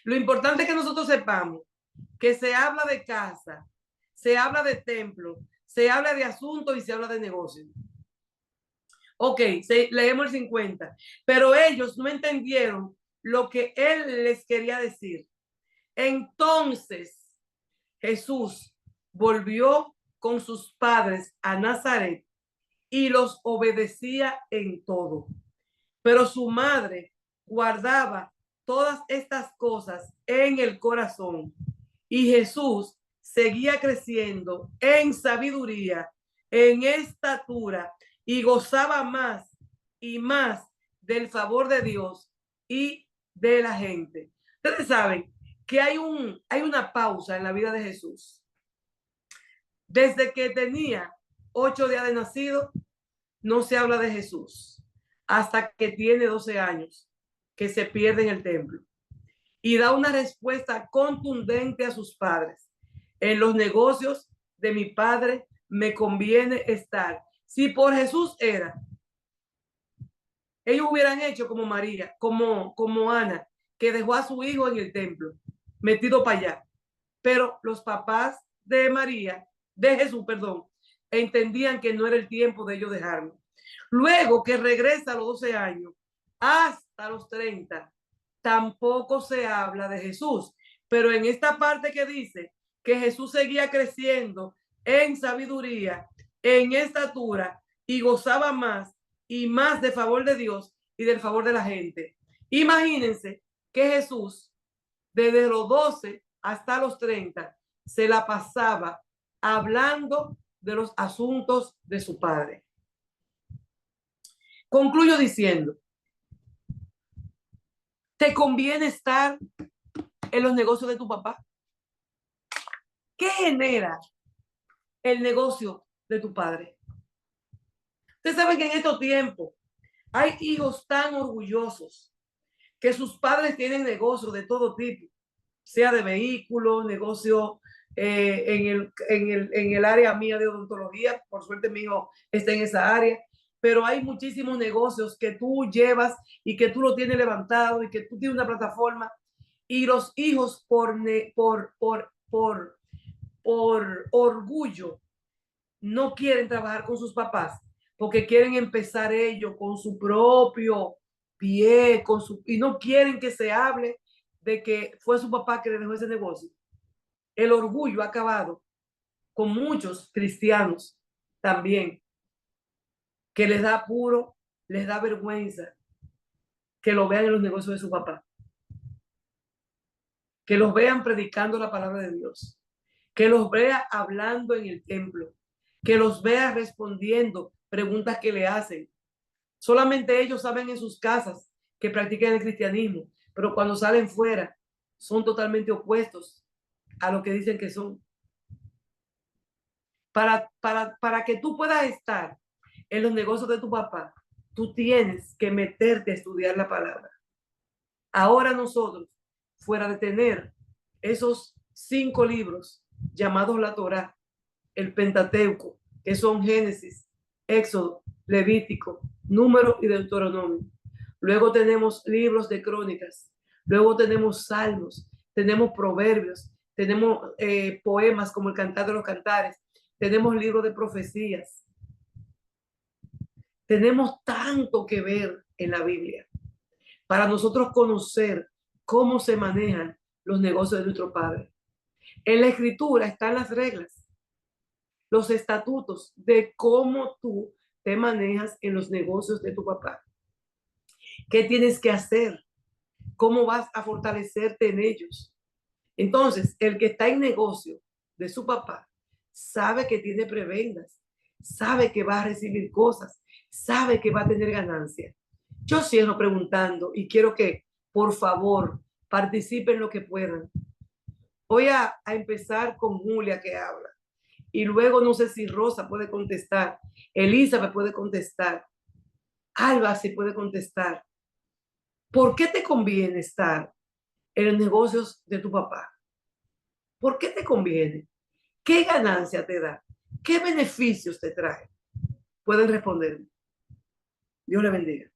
Lo importante es que nosotros sepamos que se habla de casa, se habla de templo, se habla de asuntos y se habla de negocios. Ok, leemos el 50. Pero ellos no entendieron lo que él les quería decir. Entonces Jesús volvió con sus padres a Nazaret y los obedecía en todo. Pero su madre guardaba todas estas cosas en el corazón. Y Jesús seguía creciendo en sabiduría, en estatura, y gozaba más y más del favor de Dios y de la gente. Ustedes saben que hay una pausa en la vida de Jesús. Desde que tenía 8 días de nacido, no se habla de Jesús. hasta que tiene 12 años, que se pierde en el templo. Y da una respuesta contundente a sus padres. En los negocios de mi padre me conviene estar. Si por Jesús era, ellos hubieran hecho como María, como Ana, que dejó a su hijo en el templo, metido para allá. Pero los papás de María, de Jesús, perdón, entendían que no era el tiempo de ellos dejarlo. Luego que regresa a los 12 años, hasta los 30, tampoco se habla de Jesús. Pero en esta parte que dice que Jesús seguía creciendo en sabiduría, en estatura, y gozaba más y más de favor de Dios y del favor de la gente. Imagínense que Jesús, desde los 12 hasta los 30, se la pasaba hablando de los asuntos de su padre. Concluyo diciendo, ¿te conviene estar en los negocios de tu papá? ¿Qué genera el negocio de tu padre? Ustedes saben que en estos tiempos hay hijos tan orgullosos que sus padres tienen negocios de todo tipo, sea de vehículos, negocio en el área mía de odontología. Por suerte mi hijo está en esa área, pero hay muchísimos negocios que tú llevas y que tú lo tienes levantado y que tú tienes una plataforma, y los hijos por orgullo no quieren trabajar con sus papás porque quieren empezar ellos con su propio pie, y no quieren que se hable de que fue su papá que le dejó ese negocio. El orgullo ha acabado con muchos cristianos también, que les da apuro, les da vergüenza que lo vean en los negocios de su papá, que los vean predicando la palabra de Dios, que los vea hablando en el templo, que los vea respondiendo preguntas que le hacen. Solamente ellos saben en sus casas que practican el cristianismo, pero cuando salen fuera son totalmente opuestos a lo que dicen que son. Para que tú puedas estar en los negocios de tu papá, tú tienes que meterte a estudiar la palabra. Ahora nosotros, fuera de tener esos 5 libros llamados la Torá, el Pentateuco, que son Génesis, Éxodo, Levítico, Número y Deuteronomio. Luego tenemos libros de crónicas, luego tenemos salmos, tenemos proverbios, tenemos poemas como el Cantar de los Cantares, tenemos libros de profecías. Tenemos tanto que ver en la Biblia para nosotros conocer cómo se manejan los negocios de nuestro Padre. En la Escritura están las reglas, los estatutos de cómo tú te manejas en los negocios de tu papá. ¿Qué tienes que hacer? ¿Cómo vas a fortalecerte en ellos? Entonces, el que está en negocio de su papá sabe que tiene prebendas, sabe que va a recibir cosas, sabe que va a tener ganancia. Yo cierro preguntando y quiero que, por favor, participen lo que puedan. Voy a empezar con Julia, que habla. Y luego no sé si Rosa puede contestar, Elizabeth puede contestar, Alba sí puede contestar. ¿Por qué te conviene estar en los negocios de tu papá? ¿Por qué te conviene? ¿Qué ganancia te da? ¿Qué beneficios te trae? Pueden responderme. Dios le bendiga.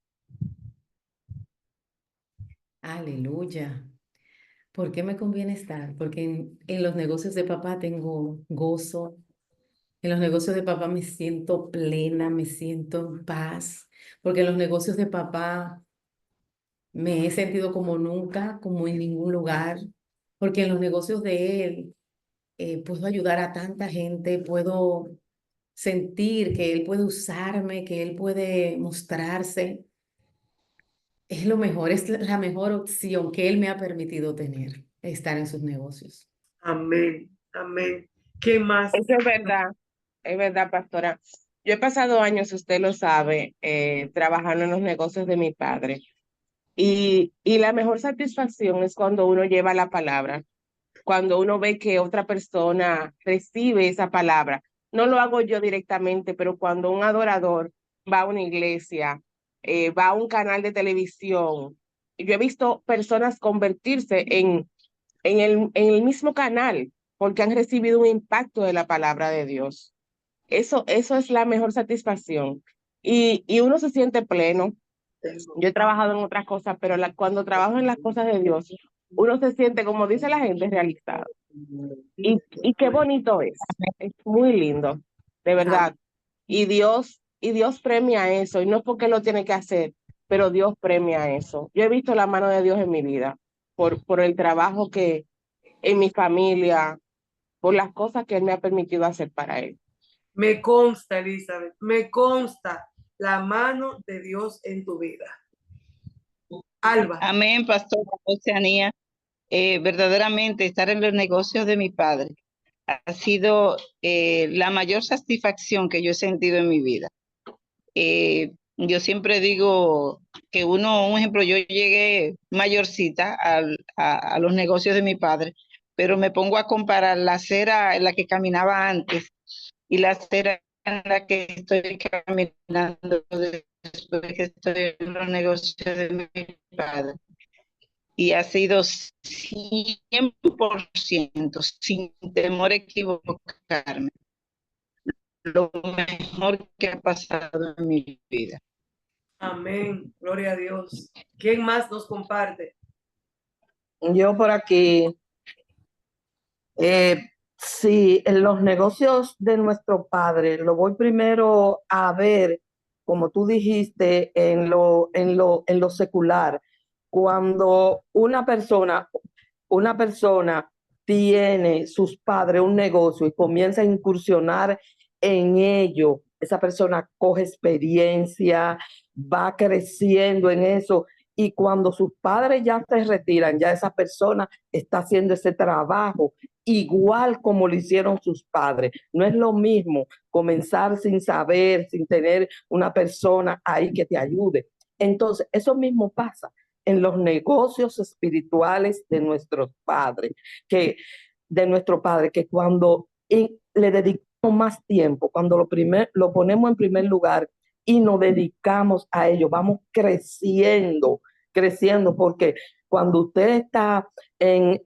Aleluya. ¿Por qué me conviene estar? Porque en los negocios de papá tengo gozo. En los negocios de papá me siento plena, me siento en paz. Porque en los negocios de papá me he sentido como nunca, como en ningún lugar. Porque en los negocios de él puedo ayudar a tanta gente, puedo sentir que él puede usarme, que él puede mostrarse. Es lo mejor, es la mejor opción que él me ha permitido tener, estar en sus negocios. Amén, amén. ¿Qué más? Eso es verdad, pastora. Yo he pasado años, usted lo sabe, trabajando en los negocios de mi padre. Y la mejor satisfacción es cuando uno lleva la palabra, cuando uno ve que otra persona recibe esa palabra. No lo hago yo directamente, pero cuando un adorador va a una iglesia va a un canal de televisión. Yo he visto personas convertirse en el mismo canal porque han recibido un impacto de la palabra de Dios. Eso es la mejor satisfacción. Y uno se siente pleno. Yo he trabajado en otras cosas, pero cuando trabajo en las cosas de Dios, uno se siente, como dice la gente, realizado. Y qué bonito es muy lindo, de verdad. Y Dios premia eso, y no es porque lo tiene que hacer, pero Dios premia eso. Yo he visto la mano de Dios en mi vida, por el trabajo que en mi familia, por las cosas que Él me ha permitido hacer para Él. Me consta, Elizabeth, me consta la mano de Dios en tu vida. Alba. Amén, pastora Oceanía. Verdaderamente estar en los negocios de mi padre ha sido la mayor satisfacción que yo he sentido en mi vida. Yo siempre digo que un ejemplo, yo llegué mayorcita a los negocios de mi padre, pero me pongo a comparar la acera en la que caminaba antes y la acera en la que estoy caminando después que estoy en los negocios de mi padre. Y ha sido 100%, sin temor a equivocarme, lo mejor que ha pasado en mi vida. Amén, gloria a Dios. ¿Quién más nos comparte? Yo por aquí, sí, en los negocios de nuestro padre, lo voy primero a ver, como tú dijiste, en lo secular. Cuando una persona tiene sus padres un negocio y comienza a incursionar en ello, esa persona coge experiencia, va creciendo en eso, y cuando sus padres ya se retiran, ya esa persona está haciendo ese trabajo igual como lo hicieron sus padres. No es lo mismo comenzar sin saber, sin tener una persona ahí que te ayude. Entonces, eso mismo pasa en los negocios espirituales de nuestros padres, que cuando le dedicamos más tiempo, cuando lo ponemos en primer lugar y nos dedicamos a ello, vamos creciendo, porque cuando usted está en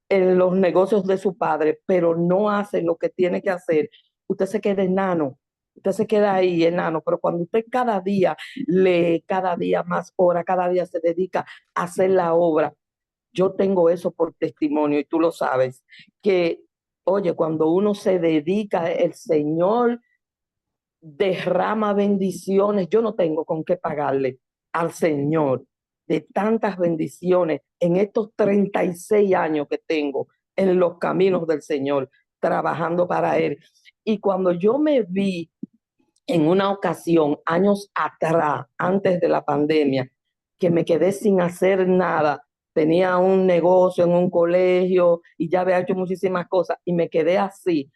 los negocios de su padre, pero no hace lo que tiene que hacer, usted se queda enano. Usted se queda ahí enano, pero cuando usted cada día lee, cada día más horas, cada día se dedica a hacer la obra, yo tengo eso por testimonio y tú lo sabes, que, oye, cuando uno se dedica, el Señor derrama bendiciones. Yo no tengo con qué pagarle al Señor de tantas bendiciones en estos 36 años que tengo en los caminos del Señor, trabajando para Él. Y cuando yo me vi en una ocasión, años atrás, antes de la pandemia, que me quedé sin hacer nada, tenía un negocio en un colegio y ya había hecho muchísimas cosas y me quedé así.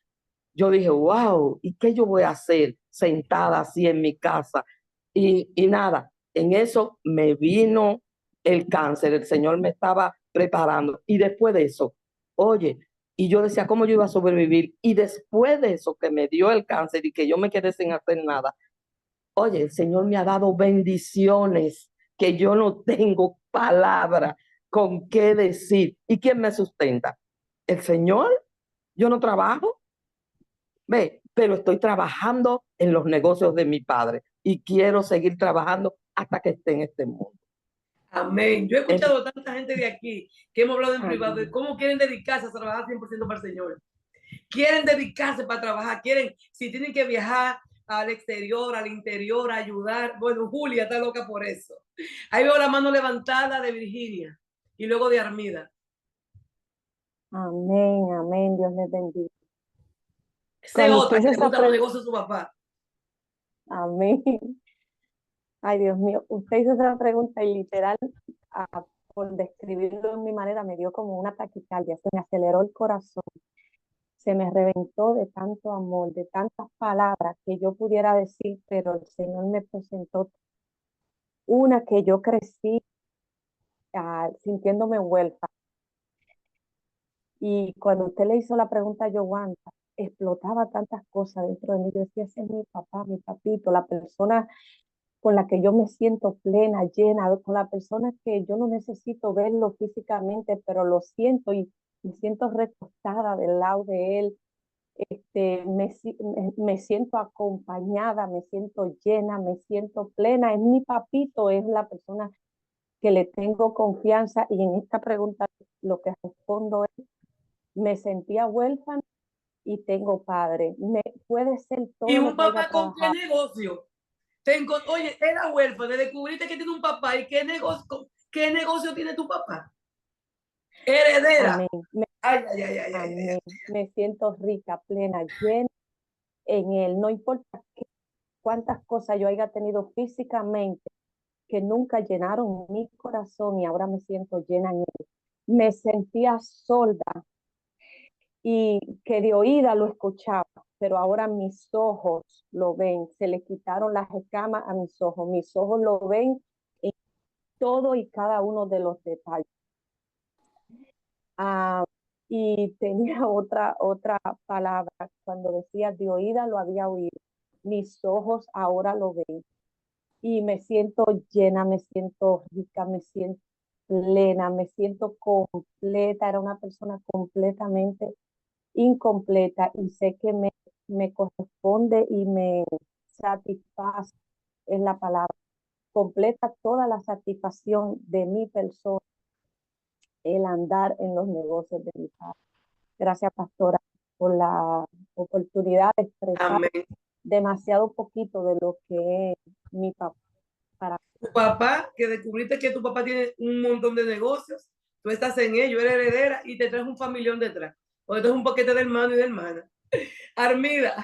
Yo dije, wow, ¿y qué yo voy a hacer sentada así en mi casa? Y nada, en eso me vino el cáncer, el Señor me estaba preparando. Y después de eso, oye, y yo decía, ¿cómo yo iba a sobrevivir? Y después de eso que me dio el cáncer y que yo me quedé sin hacer nada, oye, el Señor me ha dado bendiciones que yo no tengo palabra con qué decir. ¿Y quién me sustenta? ¿El Señor? Yo no trabajo. Ve, pero estoy trabajando en los negocios de mi padre y quiero seguir trabajando hasta que esté en este mundo. Amén. Yo he escuchado a tanta gente de aquí que hemos hablado en privado de cómo quieren dedicarse a trabajar 100% para el Señor. Quieren dedicarse para trabajar, si tienen que viajar al exterior, al interior, a ayudar. Bueno, Julia está loca por eso. Ahí veo la mano levantada de Virginia y luego de Armida. Amén, amén, Dios les bendiga. Ese otra que le gusta los negocios de su papá. Amén. Ay, Dios mío, usted hizo esa pregunta y literal, por describirlo de mi manera, me dio como una taquicardia, se me aceleró el corazón, se me reventó de tanto amor, de tantas palabras que yo pudiera decir, pero el Señor me presentó una que yo crecí sintiéndome huérfana. Y cuando usted le hizo la pregunta a Joan, explotaba tantas cosas dentro de mí. Yo decía, ese es mi papá, mi papito, la persona con la que yo me siento plena, llena, con la persona que yo no necesito verlo físicamente, pero lo siento y me siento recostada del lado de él. Me siento acompañada, me siento llena, me siento plena. Es mi papito, es la persona que le tengo confianza. Y en esta pregunta lo que respondo es, me sentía huérfana y tengo padre. Puede ser todo ¿Y lo un que haya papá con qué trabajado. negocio? Oye, era huérfano, descubriste que tiene un papá. ¿Y qué negocio tiene tu papá? Heredera. Amén. Ay, ay, ay, ay, ay, Amén. ay. Me siento rica, plena, llena en él. No importa cuántas cosas yo haya tenido físicamente que nunca llenaron mi corazón y ahora me siento llena en él. Me sentía sorda y que de oída lo escuchaba, pero ahora mis ojos lo ven. Se le quitaron las escamas a mis ojos lo ven en todo y cada uno de los detalles. Y tenía otra palabra cuando decía de oída lo había oído. Mis ojos ahora lo ven y me siento llena, me siento rica, me siento plena, me siento completa. Era una persona completamente incompleta y sé que me corresponde y me satisface, es la palabra, completa toda la satisfacción de mi persona, el andar en los negocios de mi padre. Gracias, pastora, por la oportunidad de expresar Amén. demasiado poquito de lo que es mi papá. Tu papá, que descubriste que tu papá tiene un montón de negocios, tú estás en ello, eres heredera y te traes un familión detrás. O esto es un paquete de hermano y de hermana. Armida.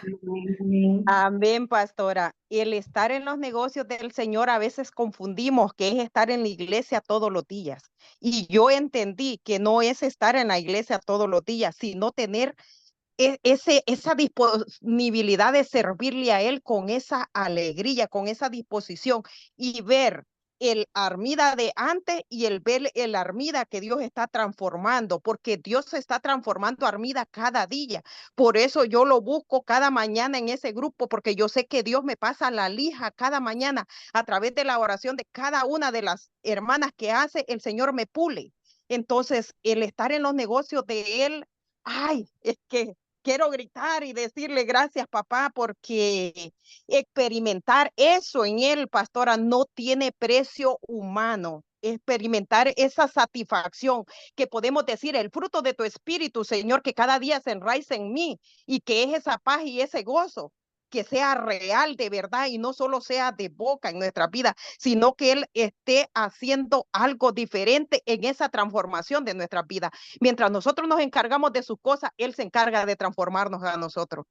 Amén, pastora. El estar en los negocios del Señor a veces confundimos que es estar en la iglesia todos los días. Y yo entendí que no es estar en la iglesia todos los días, sino tener esa disponibilidad de servirle a Él con esa alegría, con esa disposición y ver el Armida de antes y ver el Armida que Dios está transformando, porque Dios está transformando Armida cada día. Por eso yo lo busco cada mañana en ese grupo, porque yo sé que Dios me pasa la lija cada mañana a través de la oración de cada una de las hermanas que hace, el Señor me pule. Entonces, el estar en los negocios de Él, ay, es que quiero gritar y decirle gracias, papá, porque experimentar eso en él, pastora, no tiene precio humano. Experimentar esa satisfacción que podemos decir, el fruto de tu espíritu, Señor, que cada día se enraiza en mí y que es esa paz y ese gozo, que sea real de verdad y no solo sea de boca en nuestra vida, sino que Él esté haciendo algo diferente en esa transformación de nuestra vida. Mientras nosotros nos encargamos de sus cosas, Él se encarga de transformarnos a nosotros.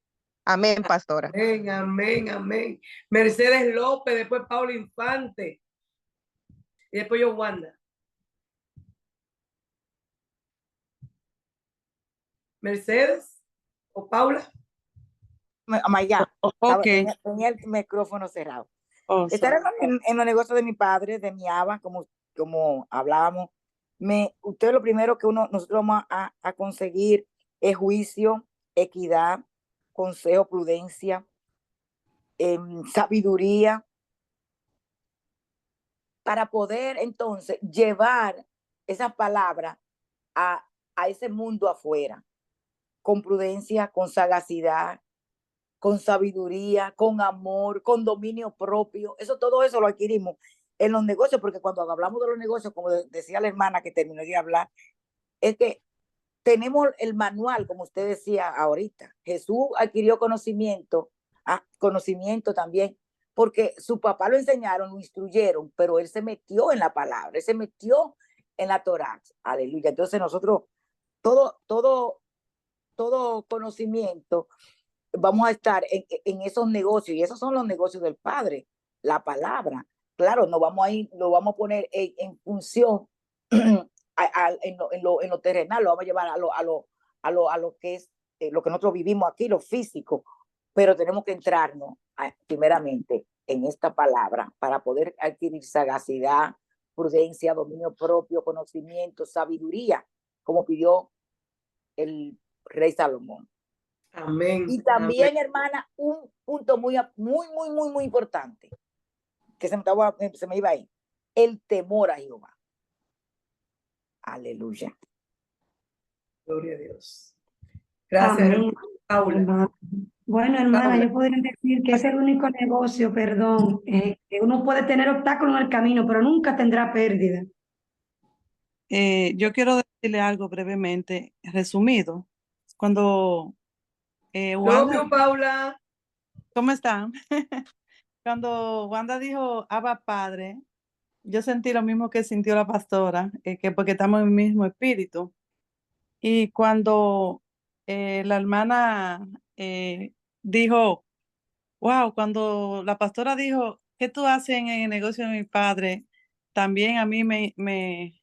Amén, pastora. Amén, amén, amén. Mercedes López, después Paula Infante. Y después yo, Wanda. Mercedes o Paula. Oh my God. Ok. Tenía el micrófono cerrado. Oh, Estar sorry. en los negocios de mi padre, de mi aba, como hablábamos. Usted lo primero que nosotros vamos a conseguir es juicio, equidad, consejo, prudencia, sabiduría, para poder entonces llevar esa palabra a ese mundo afuera, con prudencia, con sagacidad, con sabiduría, con amor, con dominio propio. Todo eso lo adquirimos en los negocios, porque cuando hablamos de los negocios, como decía la hermana que terminó de hablar, es que tenemos el manual, como usted decía ahorita. Jesús adquirió conocimiento también, porque su papá lo enseñaron, lo instruyeron, pero él se metió en la palabra, él se metió en la Torá. Aleluya. Entonces nosotros, todo conocimiento, vamos a estar en esos negocios, y esos son los negocios del Padre, la palabra. Claro, lo vamos a poner en función en lo terrenal, lo vamos a llevar a lo que es lo que nosotros vivimos aquí, lo físico, pero tenemos que entrarnos primeramente en esta palabra para poder adquirir sagacidad, prudencia, dominio propio, conocimiento, sabiduría, como pidió el rey Salomón. Amén. Y también, amén. hermana, un punto muy importante. que se me iba ahí. El temor a Jehová. Aleluya. Gloria a Dios. Gracias, Amén. hermana Paula. Hermana. Bueno, hermana, Paula. yo podría decir que es el único negocio, perdón, que uno puede tener obstáculos en el camino, pero nunca tendrá pérdida. Yo quiero decirle algo brevemente, resumido. Cuando Love Wanda, you, Paula. ¿cómo están? Cuando Wanda dijo Abba Padre, yo sentí lo mismo que sintió la pastora, que porque estamos en el mismo espíritu. Y cuando la hermana dijo, wow, cuando la pastora dijo, ¿qué tú haces en el negocio de mi padre? También a mí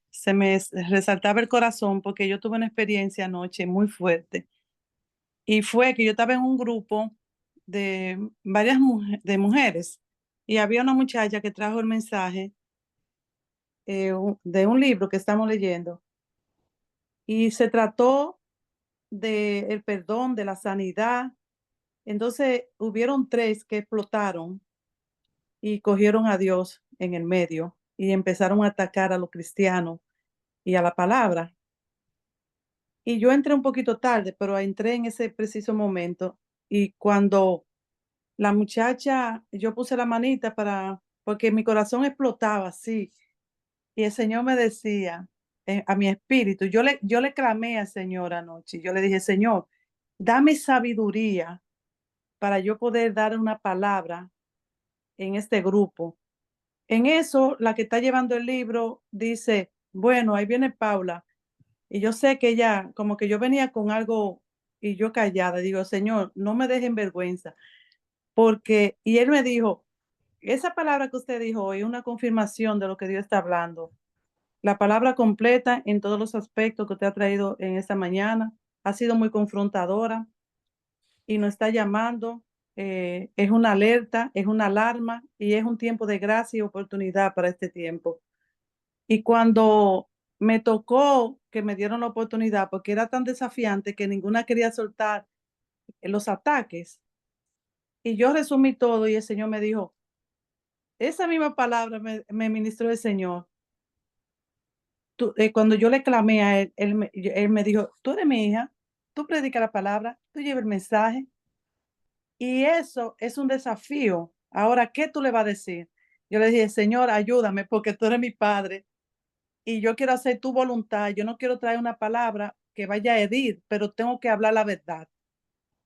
se me resaltaba el corazón porque yo tuve una experiencia anoche muy fuerte. Y fue que yo estaba en un grupo de varias de mujeres y había una muchacha que trajo el mensaje de un libro que estamos leyendo y se trató del perdón, de la sanidad. Entonces hubieron 3 que explotaron y cogieron a Dios en el medio y empezaron a atacar a los cristianos y a la palabra. Y yo entré un poquito tarde, pero entré en ese preciso momento. Y cuando la muchacha, yo puse la manita porque mi corazón explotaba así. Y el Señor me decía, a mi espíritu, yo le clamé al Señor anoche. Yo le dije, Señor, dame sabiduría para yo poder dar una palabra en este grupo. En eso, la que está llevando el libro dice, bueno, ahí viene Paula. Y yo sé que ella, como que yo venía con algo y yo callada, digo, Señor, no me dejen vergüenza. Y él me dijo, esa palabra que usted dijo hoy es una confirmación de lo que Dios está hablando. La palabra completa en todos los aspectos que usted ha traído en esta mañana ha sido muy confrontadora y nos está llamando. Es una alerta, es una alarma y es un tiempo de gracia y oportunidad para este tiempo. Y cuando me tocó que me dieron la oportunidad, porque era tan desafiante que ninguna quería soltar los ataques, y yo resumí todo y el Señor me dijo, esa misma palabra me ministró el Señor. Cuando yo le clamé a él, él me dijo, tú eres mi hija, tú predicas la palabra, tú llevas el mensaje. Y eso es un desafío. Ahora, ¿qué tú le vas a decir? Yo le dije, Señor, ayúdame porque tú eres mi padre y yo quiero hacer tu voluntad. Yo no quiero traer una palabra que vaya a herir, pero tengo que hablar la verdad.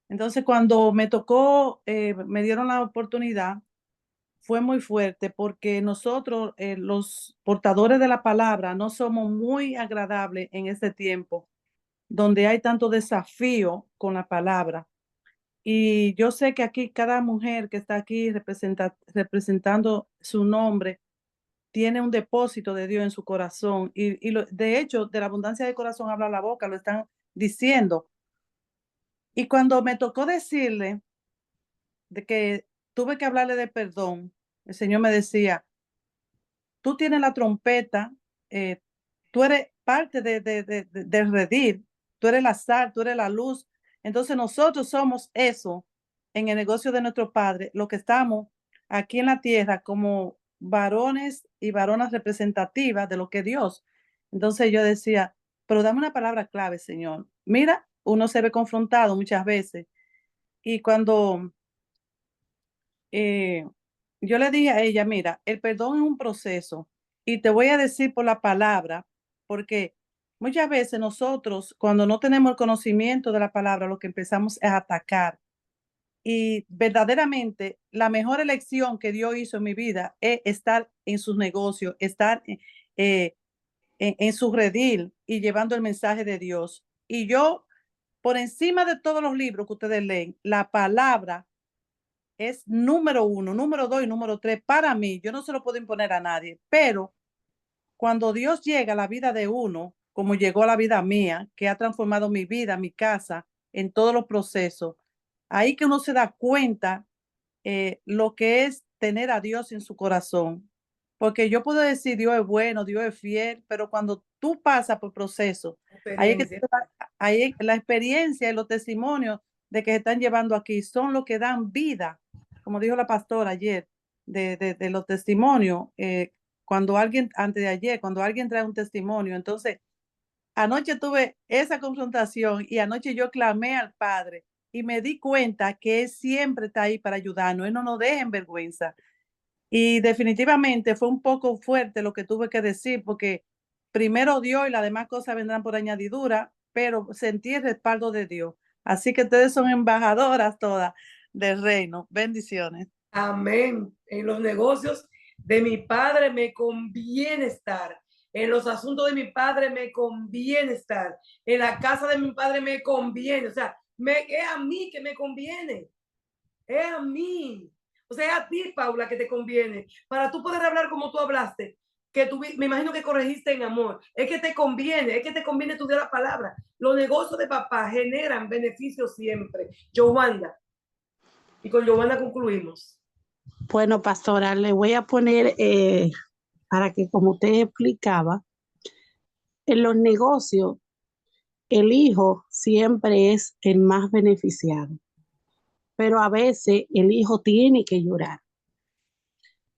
Entonces, cuando me tocó, me dieron la oportunidad, fue muy fuerte porque nosotros, los portadores de la palabra, no somos muy agradables en este tiempo donde hay tanto desafío con la palabra. Y yo sé que aquí cada mujer que está aquí representando su nombre tiene un depósito de Dios en su corazón. De hecho, de la abundancia del corazón habla la boca, lo están diciendo. Y cuando me tocó decirle de que tuve que hablarle de perdón, el Señor me decía, tú tienes la trompeta, tú eres parte del redil, tú eres la sal, tú eres la luz. Entonces nosotros somos eso en el negocio de nuestro Padre, lo que estamos aquí en la tierra como varones y varonas representativas de lo que es Dios. Entonces yo decía, pero dame una palabra clave, Señor. Mira, uno se ve confrontado muchas veces y cuando yo le dije a ella, mira, el perdón es un proceso y te voy a decir por la palabra, porque muchas veces nosotros cuando no tenemos el conocimiento de la palabra, lo que empezamos es a atacar. Y verdaderamente la mejor elección que Dios hizo en mi vida es estar en sus negocios, estar en su redil y llevando el mensaje de Dios. Y yo, por encima de todos los libros que ustedes leen, la palabra es número 1, número 2 y número 3 para mí. Yo no se lo puedo imponer a nadie, pero cuando Dios llega a la vida de uno, como llegó a la vida mía, que ha transformado mi vida, mi casa, en todos los procesos, ahí que uno se da cuenta lo que es tener a Dios en su corazón. Porque yo puedo decir, Dios es bueno, Dios es fiel, pero cuando tú pasas por proceso, ahí es que ahí la experiencia y los testimonios de que se están llevando aquí son los que dan vida, como dijo la pastora ayer, de los testimonios, cuando alguien, antes de ayer, cuando alguien trae un testimonio, entonces anoche tuve esa confrontación y anoche yo clamé al Padre y me di cuenta que Él siempre está ahí para ayudarnos, Él no nos deja en vergüenza. Y definitivamente fue un poco fuerte lo que tuve que decir, porque primero Dios y las demás cosas vendrán por añadidura, pero sentí el respaldo de Dios. Así que ustedes son embajadoras todas del reino. Bendiciones. Amén. En los negocios de mi padre me conviene estar. En los asuntos de mi padre me conviene estar. En la casa de mi padre me conviene. O sea, es a mí que me conviene. Es a mí. O sea, es a ti, Paula, que te conviene. Para tú poder hablar como tú hablaste, que tú, me imagino que corregiste en amor. Es que te conviene estudiar la palabra. Los negocios de papá generan beneficios siempre. Giovanna. Y con Giovanna concluimos. Bueno, pastora, le voy a poner, para que como usted explicaba, en los negocios, el hijo siempre es el más beneficiado, pero a veces el hijo tiene que llorar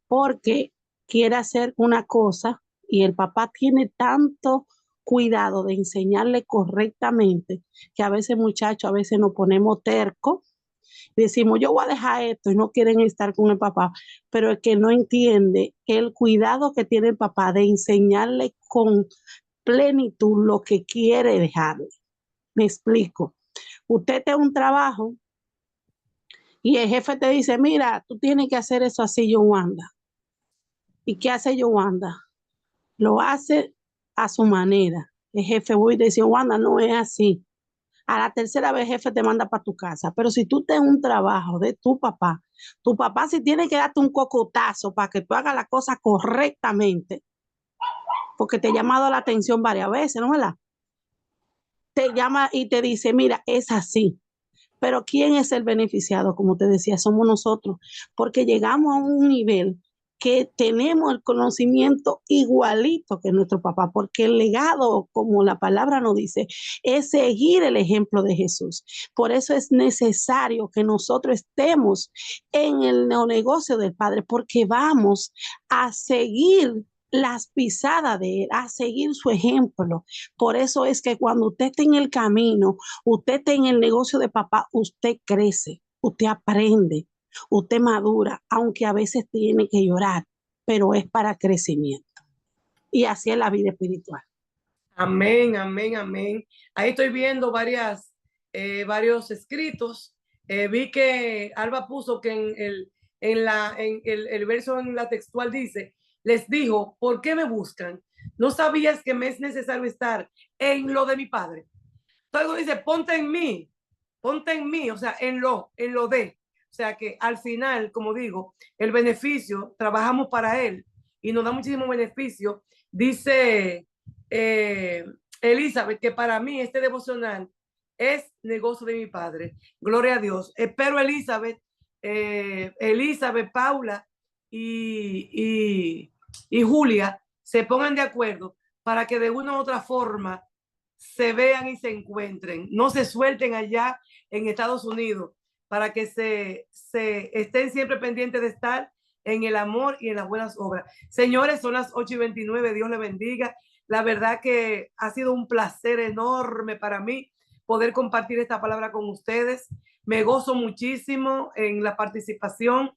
porque quiere hacer una cosa y el papá tiene tanto cuidado de enseñarle correctamente que a veces muchachos, a veces nos ponemos tercos, decimos yo voy a dejar esto y no quieren estar con el papá, pero el que no entiende el cuidado que tiene el papá de enseñarle con plenitud lo que quiere dejarle. Me explico. Usted tiene un trabajo y el jefe te dice, mira, tú tienes que hacer eso así, Yowanda. ¿Y qué hace Yowanda? Lo hace a su manera. El jefe voy y dice, Yowanda, no es así. A la tercera vez el jefe te manda para tu casa. Pero si tú tienes un trabajo de tu papá sí tiene que darte un cocotazo para que tú hagas la cosa correctamente, porque te ha llamado la atención varias veces, ¿no? ¿Verdad? Te llama y te dice, mira, es así. Pero ¿quién es el beneficiado? Como te decía, somos nosotros, porque llegamos a un nivel que tenemos el conocimiento igualito que nuestro papá, porque el legado, como la palabra nos dice, es seguir el ejemplo de Jesús. Por eso es necesario que nosotros estemos en el negocio del Padre, porque vamos a seguir las pisadas de él, a seguir su ejemplo. Por eso es que cuando usted esté en el camino, usted está en el negocio de papá, usted crece, usted aprende, usted madura, aunque a veces tiene que llorar, pero es para crecimiento. Y así es la vida espiritual. Amén, amén, amén. Ahí estoy viendo varios escritos. Vi que Alba puso que el verso en la textual dice, les dijo, ¿por qué me buscan? ¿No sabías que me es necesario estar en lo de mi padre? Entonces dice, ponte en mí, o sea, en lo de. O sea que al final, como digo, el beneficio, trabajamos para él y nos da muchísimo beneficio. Dice Elizabeth que para mí este devocional es negocio de mi padre. Gloria a Dios. Espero Elizabeth, Paula y Julia se pongan de acuerdo para que de una u otra forma se vean y se encuentren, no se suelten allá en Estados Unidos, para que se estén siempre pendientes de estar en el amor y en las buenas obras. Señores, son las 8:29, Dios les bendiga. La verdad que ha sido un placer enorme para mí poder compartir esta palabra con ustedes. Me gozo muchísimo en la participación.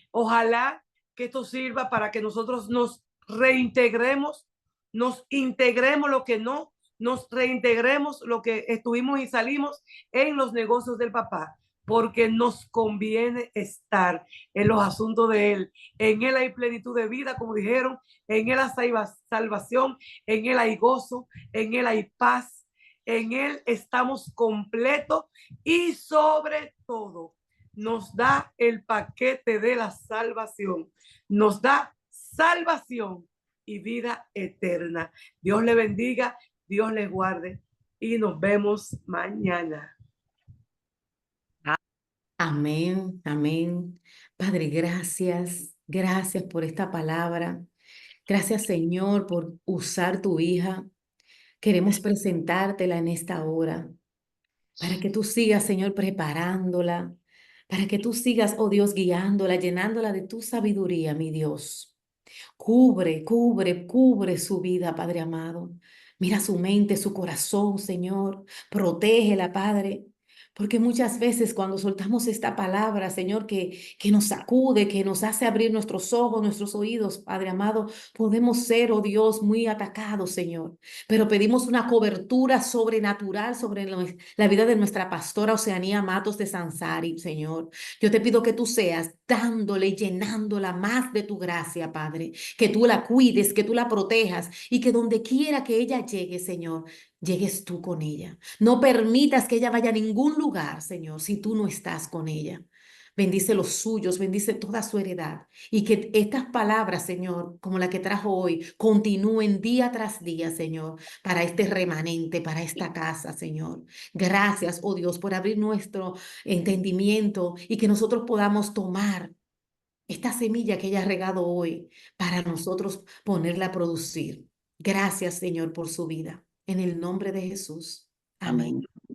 Ojalá que esto sirva para que nosotros nos reintegremos, nos integremos lo que no, nos reintegremos lo que estuvimos y salimos en los negocios del papá, porque nos conviene estar en los asuntos de él. En él hay plenitud de vida, como dijeron, en él hay salvación, en él hay gozo, en él hay paz, en él estamos completos y sobre todo nos da el paquete de la salvación, nos da salvación y vida eterna. Dios le bendiga, Dios le guarde y nos vemos mañana. Amén, amén. Padre, gracias, gracias por esta palabra. Gracias, Señor, por usar tu hija. Queremos presentártela en esta hora para que tú sigas, Señor, preparándola, para que tú sigas, oh Dios, guiándola, llenándola de tu sabiduría, mi Dios. Cubre, cubre, cubre su vida, Padre amado. Mira su mente, su corazón, Señor. Protégela, Padre. Porque muchas veces cuando soltamos esta palabra, Señor, que nos sacude, que nos hace abrir nuestros ojos, nuestros oídos, Padre amado, podemos ser, oh Dios, muy atacados, Señor. Pero pedimos una cobertura sobrenatural sobre la vida de nuestra pastora Oceanía Matos de Sansari, Señor. Yo te pido que tú seas dándole y llenándola más de tu gracia, Padre, que tú la cuides, que tú la protejas y que donde quiera que ella llegue, Señor, llegues tú con ella. No permitas que ella vaya a ningún lugar, Señor, si tú no estás con ella. Bendice los suyos, bendice toda su heredad y que estas palabras, Señor, como la que trajo hoy, continúen día tras día, Señor, para este remanente, para esta casa, Señor. Gracias, oh Dios, por abrir nuestro entendimiento y que nosotros podamos tomar esta semilla que ella ha regado hoy para nosotros ponerla a producir. Gracias, Señor, por su vida. En el nombre de Jesús. Amén. Amén.